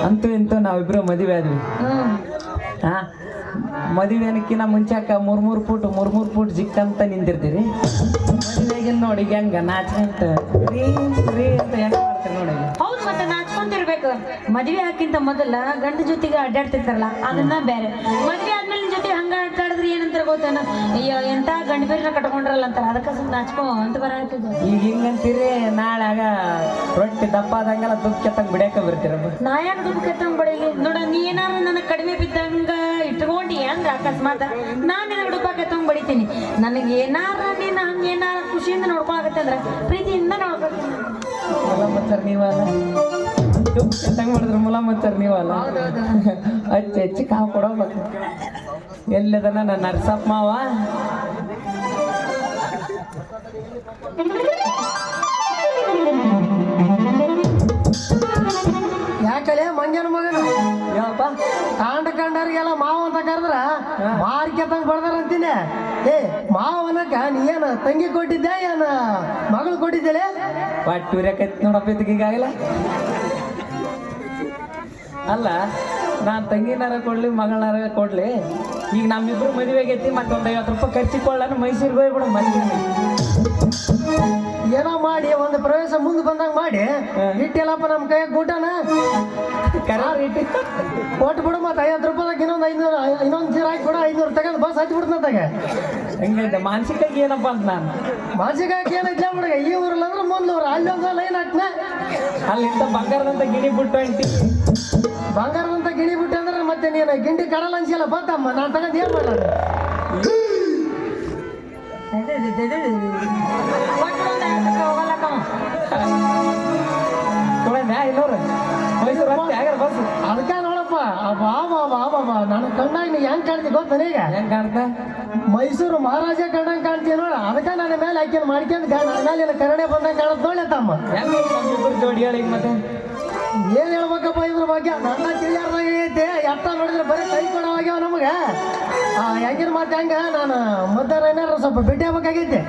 ಅಂತೂ ಇಂತೂ ನಾವಿಬ್ರು ಮದುವೆ ಆದ್ವಿ. ಹಾ, ಮದುವೆ ಅನ್ನಕ್ಕಿಂತ ಮುಂಚಾಕ ಮೂರ್ ಫೂಟ್ ಜಿಕ್ಕಂತ ನಿಂತಿರ್ತೀರಿ. ಮದುವೆಗಿನ್ ನೋಡಿ ಹೆಂಗ ನಾಚ್ಕಂತ ರೀ ಅಂತ ಹೆಂಗ ಮಾಡ್ತೀರಿ ನೋಡಿ. ಹೌದು, ಮತ್ತೆ ನಾಚ್ಕೊಂತಿರ್ಬೇಕು. ಮದ್ವೆ ಹಾಕಿಂತ ಮೊದಲ ಗಂಡ ಜೊತೆಗೆ ಅಡ್ಡಾಡ್ತಿರ್ತಾರಲ್ಲ ಅದನ್ನ ಬೇರೆ. ಮದ್ವೆ ಆದ್ಮೇಲೆ ಜೊತೆ ಹಂಗ ಅಡ್ಡಾಡಿದ್ರೆ ಏನಂತಾರ ಗೊತ್ತೇನ, ಅಯ್ಯೋ ಎಂತ ಗಂಡ ಬೇರೆ ಕಟ್ಕೊಂಡ್ರಲ್ಲ ಅಂತಾರ. ಅದಕ್ಕೆ ಸ್ವಲ್ಪ ನಾಚ್ಕೋ ಅಂತ ಬರತ್ತಿದ್ದು. ಈಗ ಹಿಂಗಂತೀರಿ, ನಾಳೆಗ ರೊಟ್ಟಿ ದಪ್ಪ ಆದಂಗೆಲ್ಲ ದುಡ್ಡು ಕೆತ್ತಂಗ್ ಬಿಡ್ಯಾಕ ಬರ್ತೀರಪ್ಪ. ನಾ ಯಾಕೆ ದುಡ್ಡು ಕೆತ್ತಂಗ್ ಬಡೀಲಿ ನೋಡ. ನೀ ಏನಾರು ನನಗೆ ಕಡಿಮೆ ಬಿದ್ದಂಗ ಇಟ್ಕೊಂಡಿ ಅಂದ್ರೆ ಅಕಸ್ಮಾತ್ ನಾನು ನಿನಗೆ ಡುಬ್ಬ ಕೆತ್ತಂಗ್ ಬಡಿತೀನಿ. ನನಗೆ ಏನಾರ ನೀನು ಹಂಗೆ ಏನಾರ ಖುಷಿಯಿಂದ ನೋಡ್ಕೊಳಕತ್ತೆ ಅಂದ್ರೆ ಪ್ರೀತಿಯಿಂದ ನೋಡ್ಕೊತೀನಿ. ಮುಲಾಮಚ್ಚರ್ ನೀವಲ್ಲ, ಕೆತ್ತಂಗ್ ಮಾಡಿದ್ರೆ ಮುಲಾಮಚ್ಚರ್ ನೀವಲ್ಲ. ಹೆಚ್ಚು ಕಾವು ಕೊಡೋಬೇಕು. ಎಲ್ಲದನ ನನ್ನ ನರ್ಸಪ್ಪ ಮಾವ. ಯಾಕಲೆ ಮಂಜನ ಮಗನ ಯಾವಪ್ಪ ಕಂಡರಿಗೆಲ್ಲ ಮಾವ ಅಂತ ಕರೆದ್ರ ಮಾರ್ಕೆ ತಂಗ ಬಡ್ದಾರ ಅಂತೀನಿ. ಮಾವ ಅನ್ನಕ ನೀ ಏನ ತಂಗಿ ಕೊಟ್ಟಿದ್ದೆ ಏನ ಮಗಳು ಕೊಟ್ಟಿದ್ದೇಳೆ? ಪಟ್ಟೂರಕೈತಿ ನೋಡಪ್ಪ ಇದಕ್ಕೀಗಾಗಲ್ಲ. ಅಲ್ಲ, ನಾನು ತಂಗಿನಾರ ಕೊಡ್ಲಿ ಮಗಳನಾರ ಕೊಡ್ಲಿ, ಈಗ ನಮ್ಮಿಬ್ರು ಮದುವೆ ಆಗೈತಿ. ಮತ್ತೊಂದು 50 ರೂಪಾಯಿ ಖರ್ಚಿಕೊಳ್ಳ ಮೈಸೂರಿಗೆ ಹೋಗ್ಬಿಡು. ಮಂದಿ ಏನೋ ಮಾಡಿ ಒಂದು ಪ್ರವೇಶ ಮುಂದೆ ಬಂದಂಗ ಮಾಡಿ ಇಟ್ಟಿಲ್ಲಪ್ಪ ನಮ್ಮ ಕೈಯಾಗ ಊಟನ ಕೊಟ್ಟು ಬಿಡು. ಮತ್ತೆ 50 ರೂಪಾಯಿದಾಗ ಇನ್ನೊಂದು ಚೀರ ಹಾಕಿ ಕೊಡು. 500 ತಗೊಂಡು ಬಸ್ ಹಚ್ಚಿ ಬಿಡ್ತಾಗ. ಹಂಗೈತೆ ಮಾನಸಿಕಾಗಿ ಏನಪ್ಪ ಅಂತ ನಾನು ಮಾನಸಿಕಾಗಿ ಏನೈತೆ ಬಿಡುಗ. ಈ ಊರಲ್ಲ ಅಂದ್ರೆ ಮುಂದೂರು ಅಲ್ಲಿ ಒಂದು ಲೈನ್ ಹಾಕ್ನ. ಅಲ್ಲಿಂದ ಬಂಗಾರದಂತ ಗಿಣಿ ಬಿಟ್ಟು ಅಂಟಿ. ಬಂಗಾರದಂತ ಗಿಣಿ ಬಿಟ್ಟು ಅಂದ್ರೆ ಮತ್ತೆ ನೀನು ಗಿಂಡಿ ಕಡಲ ಅನ್ಸಿಲ್ಲ ಬಂತಮ್ಮ. ನಾನು ತಗೊಂಡು ಏನು ಮಾಡೋದು? ಅದಕ್ಕ ನೋಡಪ್ಪ, ಬಾಬಾ ನನ್ನ ಕಂಡಾಗ ನೀ ಹೆಂಗ್ ಕಾಣ್ತಿ ಗೊತ್ತ? ಈಗ ಹೆಂಗ್ ಕಾಣ್ತ? ಮೈಸೂರು ಮಹಾರಾಜ ಕಂಡಂಗ್ ಕಾಣ್ತೀವಿ ನೋಡ. ಅದಕ್ಕ ನನ್ನ ಮೇಲೆ ಹಾಕಿ ಮಾಡ್ಕೊಂಡ್ ಮೇಲೆ ಕನ್ನಡ ಬಂದಂಗ ಕಾಣತ್ ನೋಡ್ಲಿ ತಮ್ಮ. ಜೋಡಿ ಹೇಳಿ ಮತ್ತೆ ಏನ್ ಹೇಳ್ಬೇಕಪ್ಪ ಇದ್ರ ಬಗ್ಗೆ? ನನ್ನ ತಿಳಿಯಾರ್ದಾಗ ಐತಿ. ಎತ್ತ ನೋಡಿದ್ರೆ ಬರೀ ಕೈ ಕೊಡೋಗ್ಯಾವ ನಮಗೆ. ಹೆಂಗಿನ ಮತ್ತೆ ಹೆಂಗ ನಾನು ಮದ್ದಾರ ಏನಾರ ಸ್ವಲ್ಪ ಭೇಟಿ ಆಗ್ಬೇಕಾಗೈತಿ.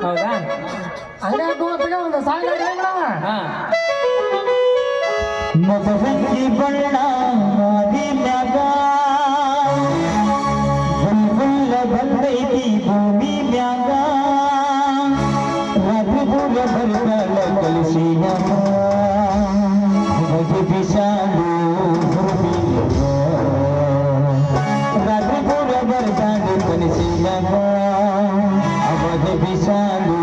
ಹೌದಾ? ಹಂಗ ಒಂದು ಸಾಂಗ್ ಹೇಳವ. ಮದರಂಗಿ ಬಣ್ಣ ಮಾದಿನಾಗ ಬುಲ್ಬುಲ್ಲ ಬಂದೈತಿ ಭೂಮಿ ಮ್ಯಾಗ ರಘುಗುರ ಬರ್ತಾಳ ಕಲಿಸಿನ ಬಗೆ ಬಿಸಾಲು ರಘುಗುರ ಬರ್ತಾಳ ಕಲಿಸಿನ ಬಗೆ ಬಿಸಾಲು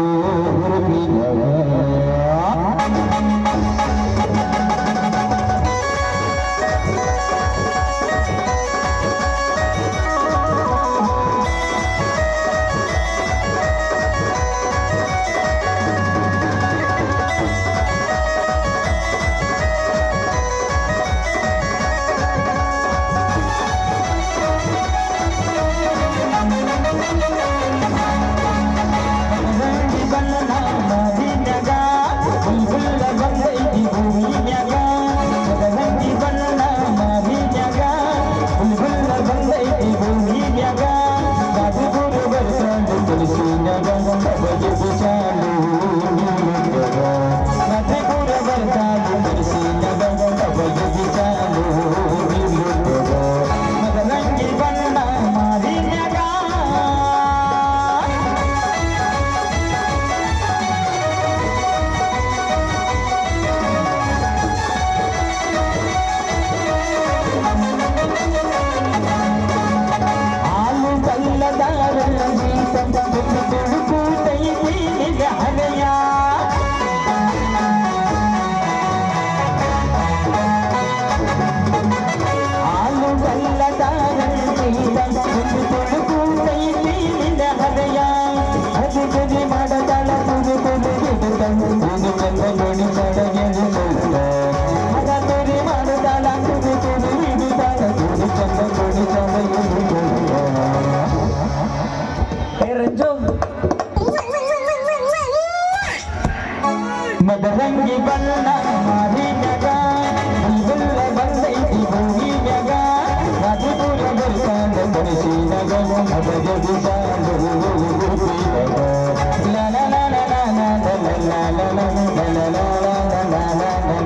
ಮದರಂಗಿ ಬಣ್ಣ ಮಾರಿನಗ ಬುಲ್ಬುಲ್ಲ ಬಂದೈತಿ ಭೂಮಿ ಮ್ಯಾಗ ರಾಜಪುರ ಬರ್ತಾನ ಮನಸಿನಗ ಮದಗ ಬಿಸಾಲು ಲ ಲ ಲ ಲ ಲ ಲ ಲ ಲ ಲ ಲ ಲ ಲ ಲ ಲ ಲ ಲ ಲ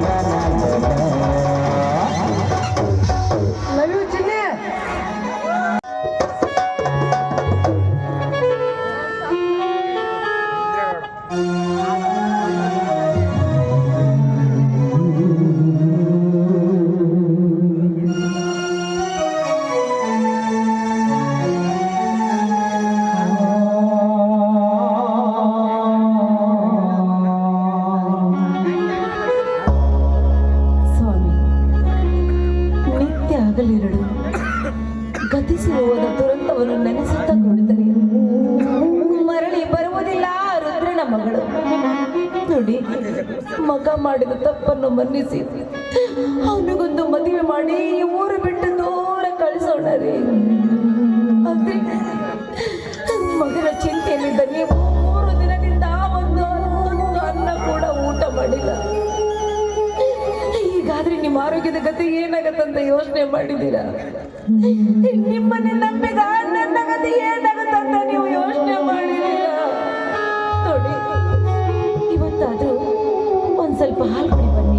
ಹಗಲಿರುಳು ಗತಿಸಿ ಹೋದ ದುರಂತವನ್ನು ನೆನೆಸುತ್ತಾ ಕುಳಿತರೆ ಮರಳಿ ಬರುವುದಿಲ್ಲ ರುದ್ರನ ಮಗಳು. ನೋಡಿ, ಮಗ ಮಾಡಿದ ತಪ್ಪನ್ನು ಮನ್ನಿಸಿ ಅವನಿಗೊಂದು ಮದುವೆ ಮಾಡಿ ಊರು ಬಿಟ್ಟು ದೂರ ಕಳಿಸೋಣ ರೀ. ಅದೇ ಮಗನ ಚಿಂತೆಯಲ್ಲಿದ್ದ ನೀವು 3 ದಿನದಿಂದ ಒಂದು ಅನ್ನ ಕೂಡ ಊಟ ಮಾಡಿಲ್ಲ. ಹೀಗಾದ್ರೆ ನಿಮ್ಮ ಆರೋಗ್ಯದ ಗತಿ ಏನಾಗತ್ತಂತ ಯೋಚನೆ ಮಾಡಿದ್ದೀರಾ? ನಿಮ್ಮನ್ನೇ ನಂಬಿದ ನನ್ನ ಗತಿ ಏನಾಗತ್ತಂತ ನೀವು ಯೋಚನೆ ಮಾಡಿದ್ದೀರಾ? ನೋಡಿ, ಇವತ್ತಾದ್ರೂ ಒಂದ್ ಸ್ವಲ್ಪ ಹಾಲು ಕುಡಿ ಬನ್ನಿ.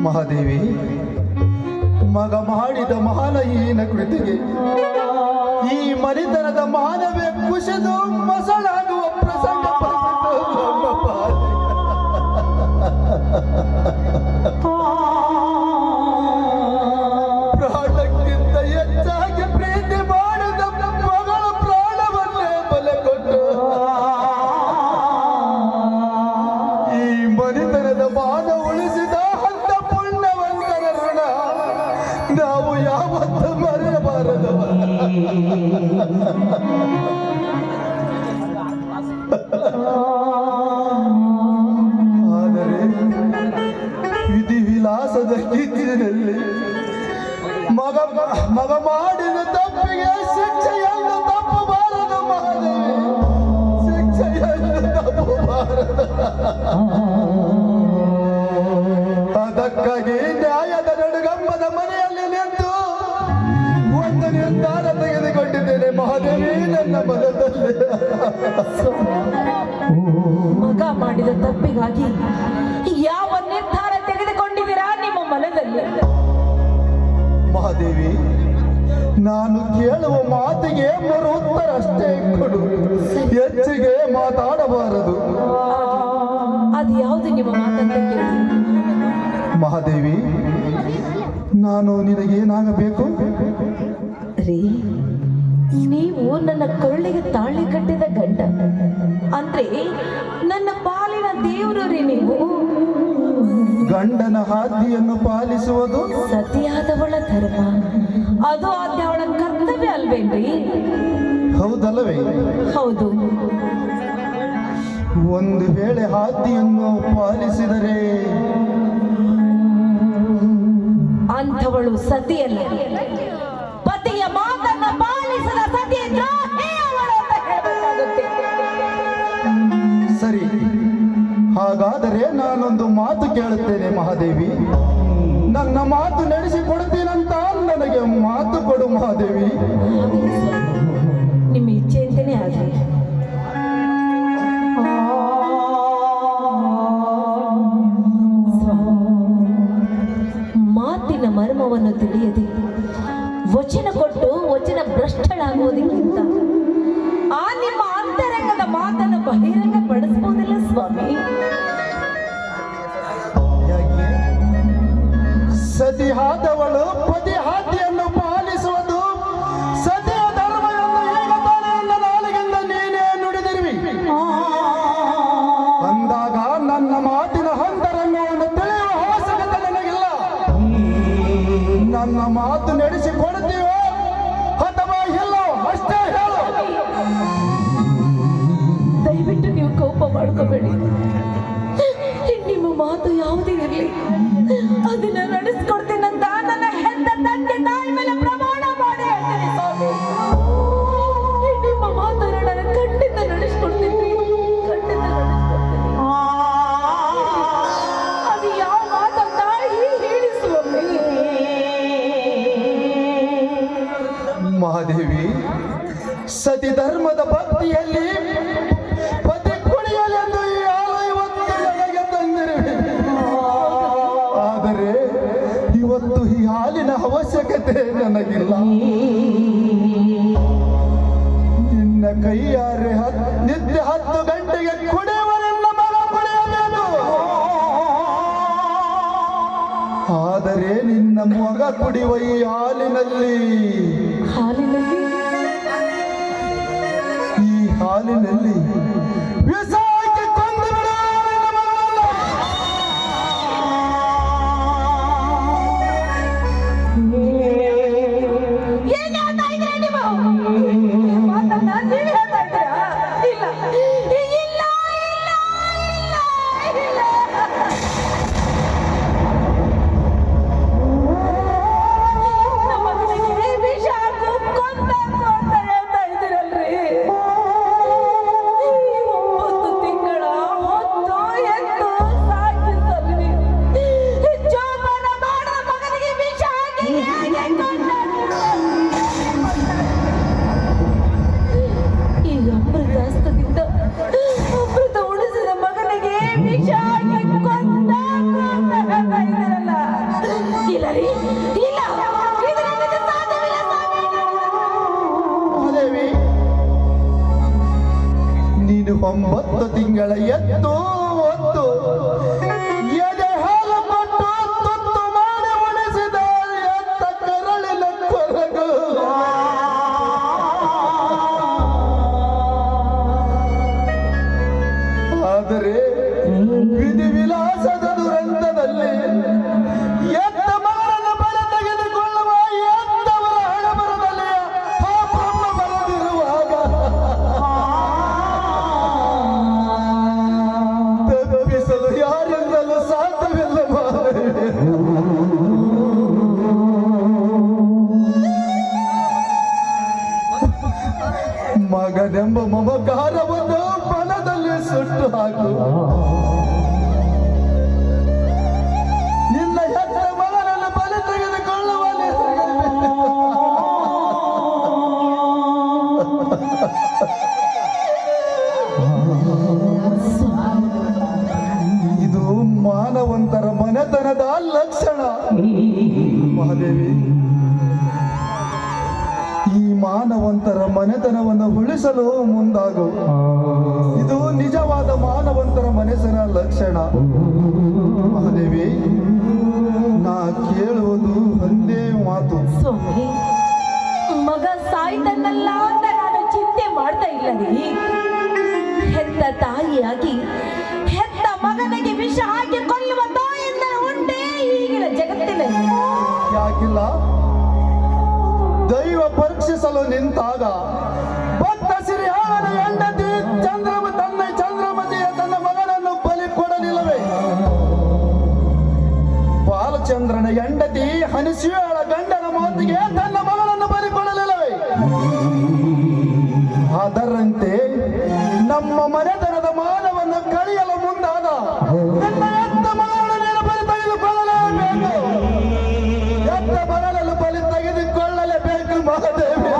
ಮಹಾದೇವಿ, ಮಗ ಮಾಡಿದ ಮಹಾನಹೀನ ಕೃತಿಗೆ ಈ ಮನಿತನದ ಮಾನವೇ ಕುಸಿದು ಮಸಳಾಗುವ ಪ್ರಸಂಗ ಪ್ರಾಣಕ್ಕಿಂತ ಹೆಚ್ಚಾಗಿ ಪ್ರೀತಿ ಮಾಡಿದ ಮಗಳ ಪ್ರಾಣವನ್ನೇ ಬಲೆ ಕೊಟ್ಟು ಈ ಮನಿತನದ ಮಾನ ಉಳಿಸಿದ ಅಂತ ಪುಣ್ಯವಂತರ ಋಣ ನಾವು ಯಾವತ್ತೂ ಮರೆಯಬಾರದು. ಆದರೆ ವಿಧಿ ವಿಲಾಸದ ಕಿಚ್ಚಿನಲ್ಲಿ ಮಗ ಮಾಡಿದ ತಪ್ಪಿಗೆ ಶಿಕ್ಷೆಯನ್ನು ತಪ್ಪಬಾರದು ಮಹಾದೇವಿ, ಶಿಕ್ಷೆಯನ್ನು ತಪ್ಪಬಾರದು. ಅದಕ್ಕಾಗಿ ನ್ಯಾಯದ ನಡುಗಮ್ಮದ ಮನೆಯಲ್ಲಿ ನಿಂತು ಒಂದು ನಿರ್ಧಾರ ತೆಗೆದುಕೊಂಡಿದ್ದೇನೆ ಮಹಾದೇವಿ ನನ್ನ ಮನದಲ್ಲಿ. ಮಗ ಮಾಡಿದ ತಪ್ಪಿಗಾಗಿ ಯಾವ ನಿರ್ಧಾರ ತೆಗೆದುಕೊಂಡಿದ್ದೀರಾ ನಿಮ್ಮ ಮನದಲ್ಲಿ? ಮಹಾದೇವಿ, ನಾನು ಕೇಳುವ ಮಾತಿಗೆ ಮರು ಉತ್ತರ ಅಷ್ಟೇ ಕೊಡು, ಹೆಚ್ಚಿಗೆ ಮಾತಾಡಬಾರದು. ಅದು ಯಾವುದು ನಿಮ್ಮ ಮಾತಂತ ಕೇಳಿ. ಮಹಾದೇವಿ, ನಾನು ನಿನಗೇನಾಗಬೇಕು? ರೀ, ನೀವು ನನ್ನ ಕರುಳಿಗೆ ತಾಳಿ ಕಟ್ಟಿದ ಗಂಡ ಅಂದ್ರೆ ನನ್ನ ಪಾಲಿನ ದೇವರು ರೀ. ನೀವು ಗಂಡನ ಆಜ್ಞೆಯನ್ನು ಪಾಲಿಸುವುದು ಸತಿಯಾದವಳ ಧರ್ಮ, ಅದು ಅವಳ ಕರ್ತವ್ಯ ಅಲ್ವೇನ್ರಿ? ಹೌದಲ್ಲವೇ? ಹೌದು. ಒಂದು ವೇಳೆ ಆಜ್ಞೆಯನ್ನು ಪಾಲಿಸಿದರೆ ಅಂಥವಳು ಸತಿಯಲ್ಲ, ಪತಿಯ ಮಾತನ್ನ ಪಾಲಿಸದ ಸತಿ ದ್ರೋಹಿ ಅವಳು ಅಂತ ಹೇಳಬೇಕಾಗುತ್ತೆ. ಸರಿ, ಹಾಗಾದರೆ ನಾನೊಂದು ಮಾತು ಕೇಳುತ್ತೇನೆ ಮಹಾದೇವಿ. ನನ್ನ ಮಾತು ನಡೆಸಿಕೊಡ್ತೀನಂತ ನನಗೆ ಮಾತು ಕೊಡು ಮಹಾದೇವಿ. ನಿಮ್ಮ ಇಚ್ಛೆ ಅಂತಲೇ ಆಗಲಿ. ಮಾತಿನ ಮರ್ಮವನ್ನು ತಿಳಿಯದೆ ವಚನ ಕೊಟ್ಟು ವಚನ ಭ್ರಷ್ಟಳಾಗುವುದಕ್ಕಿಂತ ಆ ನಿಮ್ಮ ಅಂತರಂಗದ ಮಾತನ್ನು ಬಹಿರಂಗ ಪಡಿಸಬಹುದಿಲ್ಲ ಸ್ವಾಮಿ. ಯಾಕೆ? ಸತಿಯಾದವಳು ಪತಿ ಆಜ್ಞೆಯನ್ನು ಪಾಲಿಸುವುದು ಸತಿಯ ಧರ್ಮ ಎಂದು ಈಗ ತಾನೇ ನನ್ನ ನಾಲಿಗೆಯಿಂದ ನೀನೇ ನುಡಿದಿರುವಿ. ಅಂದಾಗ ನನ್ನ ಮಾತಿನ ಅಂತರಂಗವನ್ನು ತಿಳಿಯುವ ಅವಶ್ಯಕತೆ ನನಗಿಲ್ಲ. ನನ್ನ ಮಾತು ನಡೆಸಿಕೊಡ್ತೀವೋ ಅಥವಾ ಇಲ್ಲೋ ಅಷ್ಟೇ ಹೇಳು. ದಯವಿಟ್ಟು ನೀವು ಕೋಪ ಮಾಡ್ಕೋಬೇಡಿ. ನಿಮ್ಮ ಮಾತು ಯಾವುದೇ ಇರಲಿ, ಅದನ್ನ ನಡೆಸ್ಕೊಡ್ತೀನಂತ ನನ್ನ ಹೆತ್ತ ತಂದೆ ತಾಯಿ ಮೇಲೆ ಪ್ರಮಾಣ ಮಾಡಿ ಹೇಳ್ತೀನಿ ಸ್ವಾಮಿ. ನಿಮ್ಮ ಮಾತನ್ನ ನಾನು ಖಂಡಿತ ನಡೆಸ್ಕೊಡ್ತೀನಿ, ಖಂಡಿತ ನಡೆಸ್ಕೊಡ್ತೀನಿ. ಅದು ಯಾವ ಮಾತಂತ ಹೇಳಿ ಸ್ವಾಮಿ. ಮಹಾದೇವಿ, ಸತಿ ಧರ್ಮದ ಭಕ್ತಿಯಲ್ಲಿ ಪತಿ ಕುಣಿಯಲೆಂದು ಈ ಹಾಲು ಇವತ್ತು ನನಗೆ ತಂದಿರುವೆ. ಆದರೆ ಇವತ್ತು ಈ ಹಾಲಿನ ಅವಶ್ಯಕತೆ ನನಗಿಲ್ಲ. ನಿನ್ನ ಕೈಯಾರೆ ನಿತ್ಯ 10 ಗಂಟೆಗೆ ಕುಡಿಯುವ ನಿನ್ನ ಮಗ ಕುಡಿಯಬೇಕು. ಆದರೆ ನಿನ್ನ ಮಗ ಕುಡಿಯುವ ಈ ಹಾಲಿನಲ್ಲಿ ಈ ಹಾಲಿನಲ್ಲಿ ವಿಷ ಹಾಕಿ ಕೊಂದು ಬಿಡು ನಿನ್ನ ಮಗನನ್ನ. ಏನ್ ಹೇಳ್ತಾ ಇದ್ದೀರಾ ನೀವು? ಮಾತನ್ನ ನೀವ್ ಹೇಳ್ತಾ ಇದ್ದೀರಾ? ಇಲ್ಲ, ಇಲ್ಲ, ಇಲ್ಲ, ಇಲ್ಲ, ಇಲ್ಲ. ನಮ್ಮ ಮಗನಿಗೆ ವಿಷ ಹಾಕು ಕೊಂದಾಕು ಅಂತ ಹೇಳ್ತಾ ಇದ್ದೀರಲ್ರಿ. ಈ 9 ತಿಂಗಳ ಹೊತ್ತು ಎತ್ತು ಸಾಕಿ ಸಲ್ವಿ ಜೋಪಾನ ಮಾಡೋ ಮಗನಿಗೆ ವಿಷ ಹಾಕಿ ಹೇಗೆ ಈ ಅಮೃತಾಸ್ತ್ರದಿಂದ ಅಮೃತ ಉಳಿಸಿದ ಮಗನಿಗೆ ವಿಷ ಹಾಕಿ ಕೊಂದಾಕು ಅಂತ ಹೇಳ್ತಾ ಇದ್ದೀರಲ್ಲ. ಇಲ್ಲ ರೀ, ಇಲ್ಲ, ಇದು ನನ್ನಿಂದ ಸಾಧ್ಯವಿಲ್ಲ ಸ್ವಾಮಿ. ಮಹಾದೇವಿ, ನೀನು 9 ತಿಂಗಳ ಎತ್ತು ಹೊತ್ತು ಎದೆ ಹಾಲು ಕೊಟ್ಟು ತುತ್ತು ಮಾಡಿ ಉಣಿಸಿದ ಎತ್ತ ಕರಳಿನ ಕೊರಗು. ಆದರೆ ವಿಧಿ ವಿಲಾಸದ ದುರಂತದಲ್ಲಿ ಎತ್ತ ಮಗನನ್ನು ಬರೆ ತೆಗೆದುಕೊಳ್ಳುವ ಎತ್ತವರ ಹಣಬರದಲ್ಲಿ ಆ ಬ್ರಹ್ಮ ಬರೆದಿರುವಾಗ ತಪ್ಪಿಸಲು ಯಾರಿಂದಲೂ ಸಾಧ್ಯವಿಲ್ಲ ಮಹಾದೇವಿ. ಮಗನೆಂಬ ಮಮಕಾರವನ್ನು ಬಲದಲ್ಲಿ ಸುಟ್ಟು ಹಾಕು. ನಿನ್ನ ಹೆತ್ತ ಮಗನನ್ನು ಬಲಿ ತೆಗೆದುಕೊಳ್ಳುವ ಇದು ಮಾನವಂತರ ಮನೆತನದ ಲಕ್ಷಣ. ಮಹಾದೇವಿ, ಈ ಮಾನವಂತರ ಮನೆತನವನ್ನು ಉಳಿಸಲು ಮುಂದಾಗು. ಇದು ನಿಜವಾದ ಮಾನವಂತರ ಮನಸ್ಸಿನ ಲಕ್ಷಣ. ಮಹಾದೇವಿ, ನಾ ಕೇಳುವುದು ಒಂದೇ ಮಾತು. ಸ್ವಾಮಿ, ಮಗ ಸಾಯ್ತನ್ನಲ್ಲ ಅಂತ ನಾನು ಚಿಂತೆ ಮಾಡ್ತಾ ಇಲ್ಲ ರೀ. ಹೆತ್ತ ತಾಯಿಯಾಗಿ ಹೆತ್ತ ಮಗನಿಗೆ ವಿಷ ಹಾಕಿ ಕೊಲ್ಲುವ ತಾಯಿಯಿಂದ ಉಂಟೆ ಈಗಿನ ಜಗತ್ತಿನಲ್ಲಿ? ಯಾಕಿಲ್ಲ? ದೈವ ಪರೀಕ್ಷಿಸಲು ನಿಂತಾಗ ಭಕ್ತ ಸಿರಿಯಾಳನ ಹೆಂಡತಿ ಚಂದ್ರಮತಿಯ ತನ್ನ ಮಗನನ್ನು ಬಲಿ ಕೊಡಲಿಲ್ಲವೇ? ಬಾಲಚಂದ್ರನ ಹೆಂಡತಿ ಹನಿಸಿಯಾಳ ಗಂಡನ ಮಾತಿಗೆ ತನ್ನ ಮಗನನ್ನು ಬಲಿ ಕೊಡಲಿಲ್ಲವೇ? ಅದರಂತೆ ನಮ್ಮ ಮನೆತನದ ಮಾನವನ್ನು ಕಳೆಯಲು ಮುಂದಾದ ನನ್ನ ಎತ್ತ ಮಗನನ್ನು ನೀನು ಬಲಿ ತೆಗೆದುಕೊಳ್ಳಲೇಬೇಕು. ಎತ್ತ ಮಗನನ್ನು ಬಲಿ ತೆಗೆದುಕೊಳ್ಳಲೇಬೇಕು ಮಹಾದೇವಿ.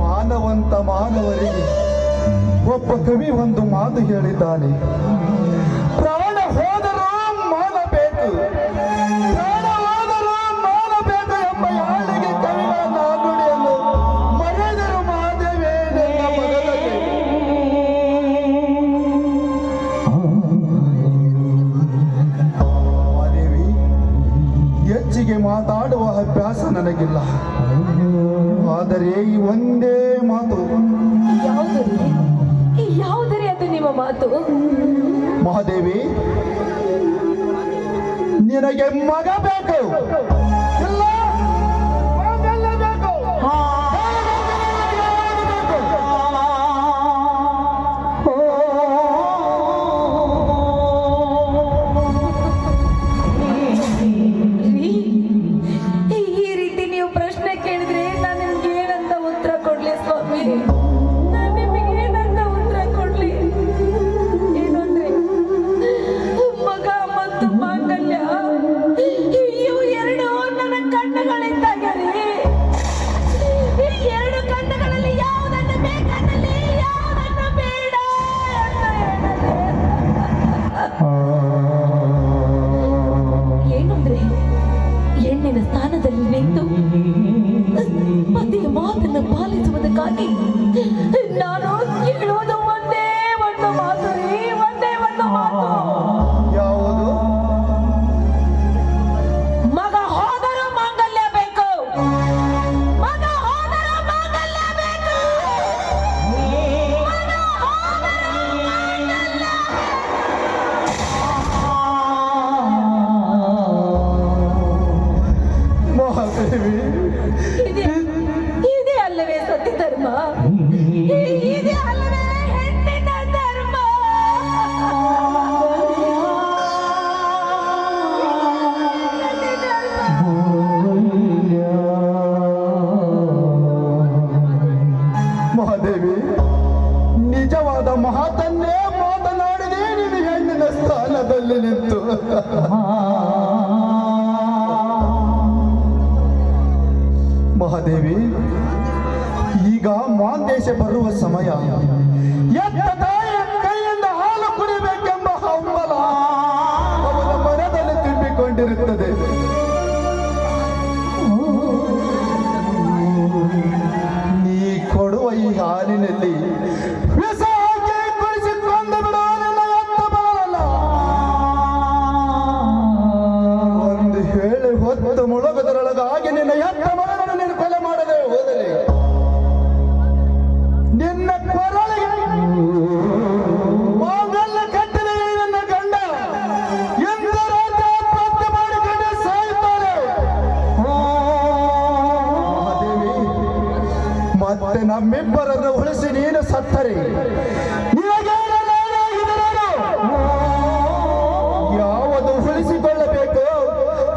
ಮಾನವಂತ ಮಾನವರಿಗೆ ಒಬ್ಬ ಕವಿ ಒಂದು ಮಾತು ಹೇಳಿದ್ದಾನೆ. ಪ್ರಾಣ ಹೋದರೂ ಮಾನಬೇಕು, ಪ್ರಾಣ ಹೋದರೂ ಮಾನಬೇಕು ಎಂಬ ಯಾಳಿಗೆ ಕವಿಗಳ ನುಡಿಯನ್ನು ಮರೆದರು ಮಹಾದೇವಿ ನನ್ನ ಮಗನಲ್ಲಿ. ಮಹಾದೇವಿ, ಹೆಚ್ಚಿಗೆ ಮಾತಾಡುವ ಅಭ್ಯಾಸ ನನಗಿಲ್ಲ. ಆದರೆ ಈ ಒಂದೇ ಮಾತು. ಯಾವುದರಿ ಅದು ನಿಮ್ಮ ಮಾತು? ಮಹಾದೇವಿ, ನಿನಗೆ ಮಗ ಬೇಕು. ಇಲ್ಲ, ಮಗಲ್ಲ ಬೇಕು. ಈ ರೀತಿ ನೀವು ಪ್ರಶ್ನೆ ಕೇಳಿದ್ರೆ ನಾನು ನಿಮ್ಗೆ ಏನಂತ ಉತ್ತರ ಕೊಡ್ಲಿ ಸ್ವಾಮಿ? ನಾನು ನಿಮಗೆ ಏನಂತ ಉತ್ತರ ಕೊಡ್ಲಿ? ಏನು ಅಂದ್ರೆ ಮಗ ಮತ್ತು ಮಾಂಗಲ್ಯ ಇವು ಎರಡು ನಾನು ಕೇಳುವುದು ಒಂದೇ ಒಂದು ಮಾತು ರೀ, ಒಂದೇ ಒಂದು ಮಾತು. ಯಾವುದು? ಮಗ ಹೋದರೂ ಮಾಂಗಲ್ಯ ಬೇಕು, ಮಗ ಹೋದರೂ ಮಾಂಗಲ್ಯ ಬೇಕು, ಮಗ ಹೋದರೂ ಮಾಂಗಲ್ಯ. ಮಹಾದೇವಿ, ಇದೇ ಅಲ್ಲವೇ ಸತ್ಯ ಧರ್ಮ? ಇದೇ ಅಲ್ಲವೇ ಹೆಣ್ಣಿನ ಧರ್ಮ? ಮಹಾದೇವಿ, ನಿಜವಾದ ಮಹಾತನ್ನೇ ಮಾತನಾಡಿದೆ ನೀನು ಹೆಣ್ಣಿನ ಸ್ಥಾನದಲ್ಲಿ ನಿಂತು. ಮಹಾದೇವಿ, ಈಗ ಮಾಂದೇಶ ಬರುವ ಸಮಯ. ಎತ್ತ ತಾಯಿಯ ಕೈಯಿಂದ ಹಾಲು ಕುಡಿಬೇಕೆಂಬ ಹಂಬಲ ಅವನ ಮನದಲ್ಲಿ ತುಂಬಿಕೊಂಡಿರುತ್ತದೆ. ನೀ ಕೊಡುವ ಈ ಹಾಲಿನಲ್ಲಿ ವಿಷ ಹಾಕಿ ಕುಡಿಸಿಕೊಂಡು ಬಿಡುವ ನಿನ್ನ ಎತ್ತ ಬರಲ್ಲ. ಒಂದು ಹೇಳಿ ಹೊತ್ತು ಮುಳುಗದರೊಳಗಾಗಿ ನಿನ್ನ ಎತ್ತ ಮರವನ್ನು ನೀನು ಕೊಲೆ ಮಾಡದೆ ಹೋದರೆ ನಿನ್ನ ಕೊರಳಿಗೆ ಮಾಂಗಲ್ಯ ಕಟ್ಟಿದ ನನ್ನ ಗಂಡ ಎಂದ ರಾತ್ರಿ ಆತ್ಮಹತ್ಯೆ ಮಾಡಿಕೊಂಡು ಸಾಯುತ್ತಾರೆ. ಮಹಾದೇವಿ, ಮತ್ತೆ ನಮ್ಮಿಬ್ಬರನ್ನು ಉಳಿಸಿ ನೀನು ಸತ್ತರೆ ನಿನಗೇನು ನಾನಾಗಿದ್ದರೇನು? ಯಾವುದು ಉಳಿಸಿಕೊಳ್ಳಬೇಕು,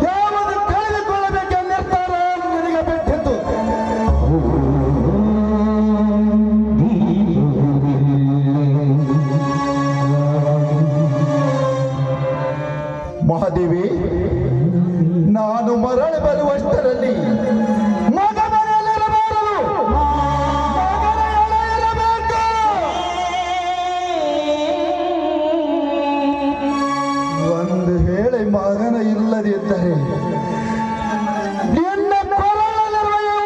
ಯಾವುದು ಕಳೆದುಕೊಳ್ಳಬೇಕು ನಿರ್ಧಾರ ನಿನಗೆ ಬಿಟ್ಟಿದ್ದು. ಮಹಾದೇವಿ, ನಾನು ಮರಳಿ ಬರುವಷ್ಟರಲ್ಲಿ ಮಗ ಮನೆಯಲ್ಲಿರಬಾರದು, ಮಗನ ಎಳೆ ಇರಬೇಕು. ಒಂದು ವೇಳೆ ಮಗನ ಇಲ್ಲದಿದ್ದರೆ ನಿನ್ನ ಕೊರಳಲ್ಲಿರುವ ಈ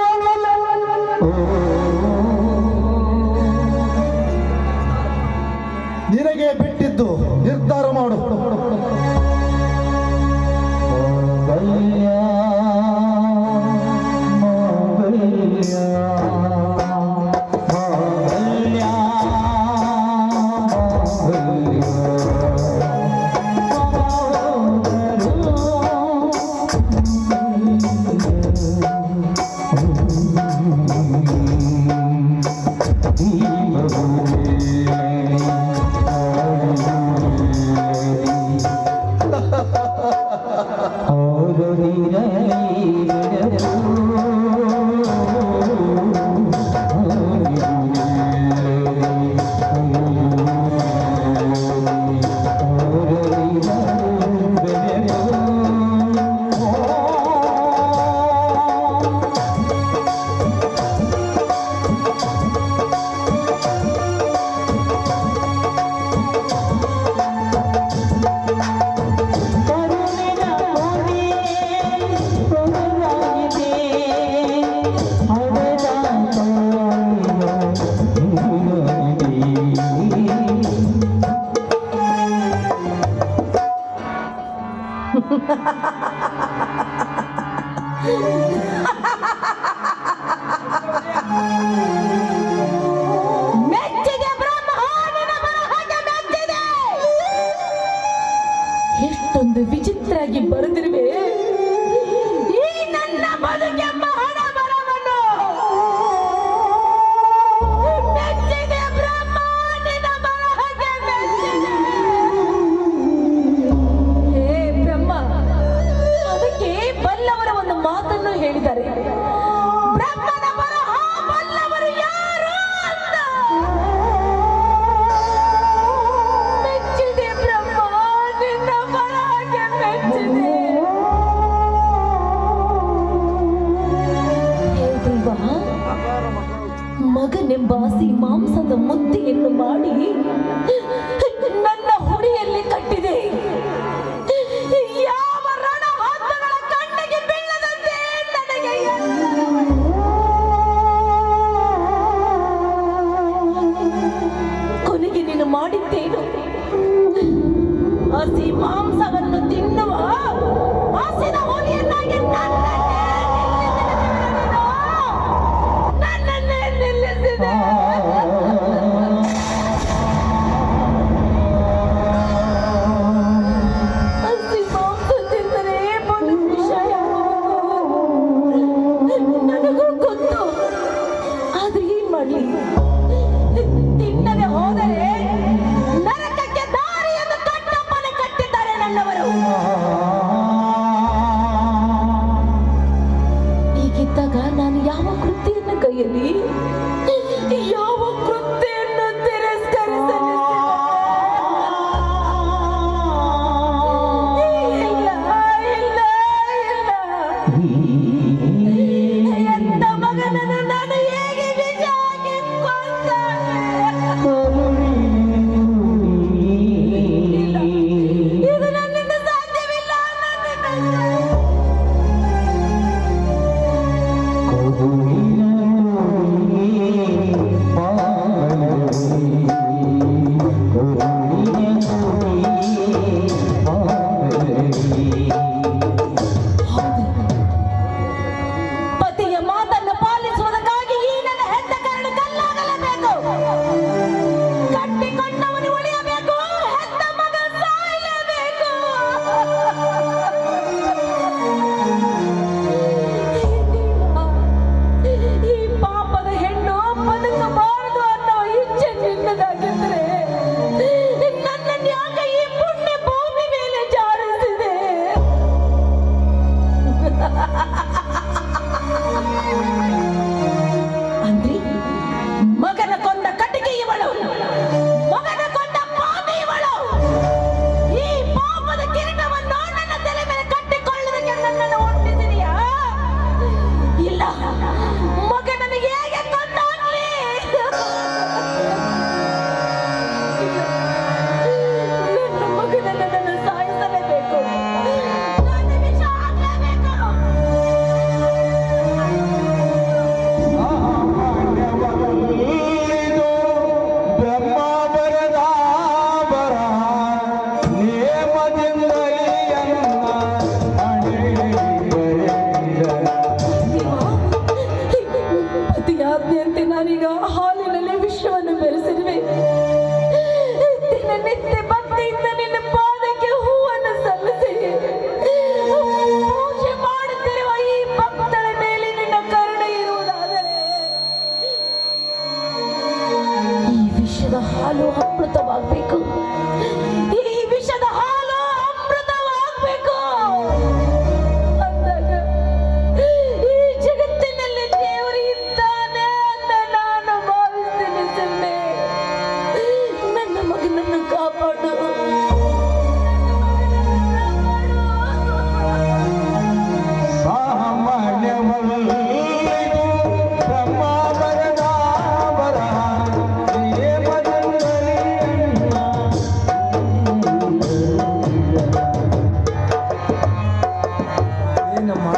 ನಿನಗೆ ಬಿಟ್ಟಿದ್ದು ನಿರ್ಧಾರ ಮಾಡು. ಮೆಚ್ಚಿದೆ ಬ್ರಹ್ಮ, ನಿನ್ನ ಬರಹಕ್ಕೆ ಮೆಚ್ಚಿದೆ. ಎಷ್ಟೊಂದು ವಿಚಿತ್ರಾಗಿ ಬರೆದಿರುವೆ ಈ ನನ್ನ ಬದುಕೆಂಬ ಹಣ ಬರವನ್ನು. ಮೆಚ್ಚಿದೆ ಬ್ರಹ್ಮ, ನಿನ್ನ ಬರಹಕ್ಕೆ ಮೆಚ್ಚಿದೆ. ಹೇ ಬ್ರಹ್ಮ, ಅದಕ್ಕೆ ಬಲ್ಲವರ ಒಂದು ಮಾತನ್ನು ಹೇಳಿದ್ದಾರೆ. ಬ್ರಹ್ಮನ ಬರಹ ಬಲ್ಲವರು ಯಾರು ಅಂತ. ಮೆಚ್ಚಿದೆ ಬ್ರಹ್ಮ, ನಿನ್ನ ಬರಹಕ್ಕೆ ಮೆಚ್ಚಿದೆ. ಹೇ ದೇವ, ಮಗನೆಂಬಾಸಿ ಮಾಂಸದ ಮುದ್ದೆಯನ್ನು ಮಾಡಿ ನನ್ನ ಹುಡಿಯಲ್ಲಿ ಕಟ್ಟಿದೆ. ಯಾವ ರಣ ಹಾತಗಳ ಕಣ್ಣಿಗೆ ಬೀಳದಂತೆ ನನಗೆ ಮಾಡಿದ್ದೇನು? ಹಸಿ ಮಾಂಸವನ್ನು ತಿನ್ನುವ ಹಸಿದ ಹುಲಿಯನ್ನಾಗಿ ನನ್ನನ್ನೇ ನಿಲ್ಲಿಸಿದೆ. ಹಸಿ ಮಾಂಸ ತಿಂದರೆ ಬಲು ವಿಷಯ ನನಗೂ ಗೊತ್ತು. ಆದ್ರೆ ಏನ್ ಮಾಡ್ಲಿ? ತಿನ್ನದೆ ಹೋದರೆ ನರಕಕ್ಕೆ ದಾರಿಯನ್ನು ಕಟ್ಟಪ್ಪನೆ ಕಟ್ಟಿದ್ದಾರೆ ನನ್ನವರು. ಹೀಗಿದ್ದಾಗ ನಾನು ಯಾವ ಕೃತಿಯನ್ನು ಕೈಯಲ್ಲಿ ಯಾವ ಕೃತಿಯನ್ನು ತಿರಸ್ಕರಿಸಲಿ? ಇಲ್ಲ ಇಲ್ಲ ಇಲ್ಲ, ಎಂತ ಮಗನನ್ನು ನಾನು ಹೇಗೆ ನಿಜ ಆಗಿ ಕೊಂದಾನೆ? ಇಲ್ಲ, ಇದು ನನ್ನಿಂದ ಸಾಧ್ಯವಿಲ್ಲ. ಪತಿಯ ಮಾತನ್ನು ಪಾಲಿಸುವುದಕ್ಕಾಗಿ ಈ ನನ್ನ ಹೆತ್ತ ಕರಡು ಕಲ್ಲಾಗಲೇಬೇಕು. ಕಟ್ಟಿಕೊಂಡವನು ಉಳಿಯಬೇಕು, ಹೆತ್ತ ಮಗ ಸಾಯಲೇಬೇಕು. ಈ ಪಾಪದ ಹೆಣ್ಣು ಬದುಕಬಾರದು ಅನ್ನೋ ಇಚ್ಛೆ ನಿನ್ನದಾಗಿದ್ರೆ ನನ್ನನ್ನು ಯಾಕೆ ಈ ಪುಣ್ಯ ಭೂಮಿ ಮೇಲೆ ಜಾರಿಸಿದೆ? ಅಂದ್ರಿ ಮಗನ ಕೊಂದ ಕಟ್ಟಿಗೆ ಇವಳು, ಮಗನ ಕೊಂದ ಪಾಪಿ ಇವಳು. ಈ ಪಾಪದ ಕಿರೀಟವನ್ನು ನನ್ನ ತಲೆ ಮೇಲೆ ಕಟ್ಟಿಕೊಳ್ಳುವುದಕ್ಕೆ ನನ್ನನ್ನು ಹೊಂಟಿಸಿದೆಯಾ? ಇಲ್ಲ, ಮಗನನ್ನು ಹೇಗೆ ಕೊಂದಾಗ್ಲಿ? ನನ್ನ ಮಗನನ್ನು ನನ್ನ ಸಾಯಿಸಲೇಬೇಕು. ನನ್ನ ವಿಷ ಹಾಕಲೇಬೇಕು. ಪತಿಯಾಜ್ಞೆಯಂತೆ ನಾನೀಗ ಹಾಲಿನಲ್ಲಿ ವಿಶ್ವವನ್ನು ಬೆರೆಸಿರುವೆ. ದಿನನಿತ್ಯ ಭಕ್ತಿಯಿಂದ ನಿನ್ನ ಪಾದಕ್ಕೆ ಹೂವನ್ನು ಸಲ್ಲಿಸಿ ಪೂಜೆ ಮಾಡುತ್ತಿರುವ ಈ ಭಕ್ತರ ಮೇಲೆ ನಿನ್ನ ಕರುಣೆ ಇರುವುದಾದರೆ ಈ ವಿಷದ ಹಾಲು ಅಮೃತವಾಗಬೇಕು. ಈ ವಿಷದ ಹಾಲು ಅಮೃತವಾಗಬೇಕು. ಅಂದಾಗ ಈ ಜಗತ್ತಿನಲ್ಲಿ ದೇವರು ಇದ್ದಾನೆ ಅಂತ ನಾನು ಭಾವಿಸ್ತೀನಿ. ಸುಮ್ಮನೆ ನನ್ನ ಮಗನನ್ನು ಕಾಪಾಡು. ಏನಮ್ಮ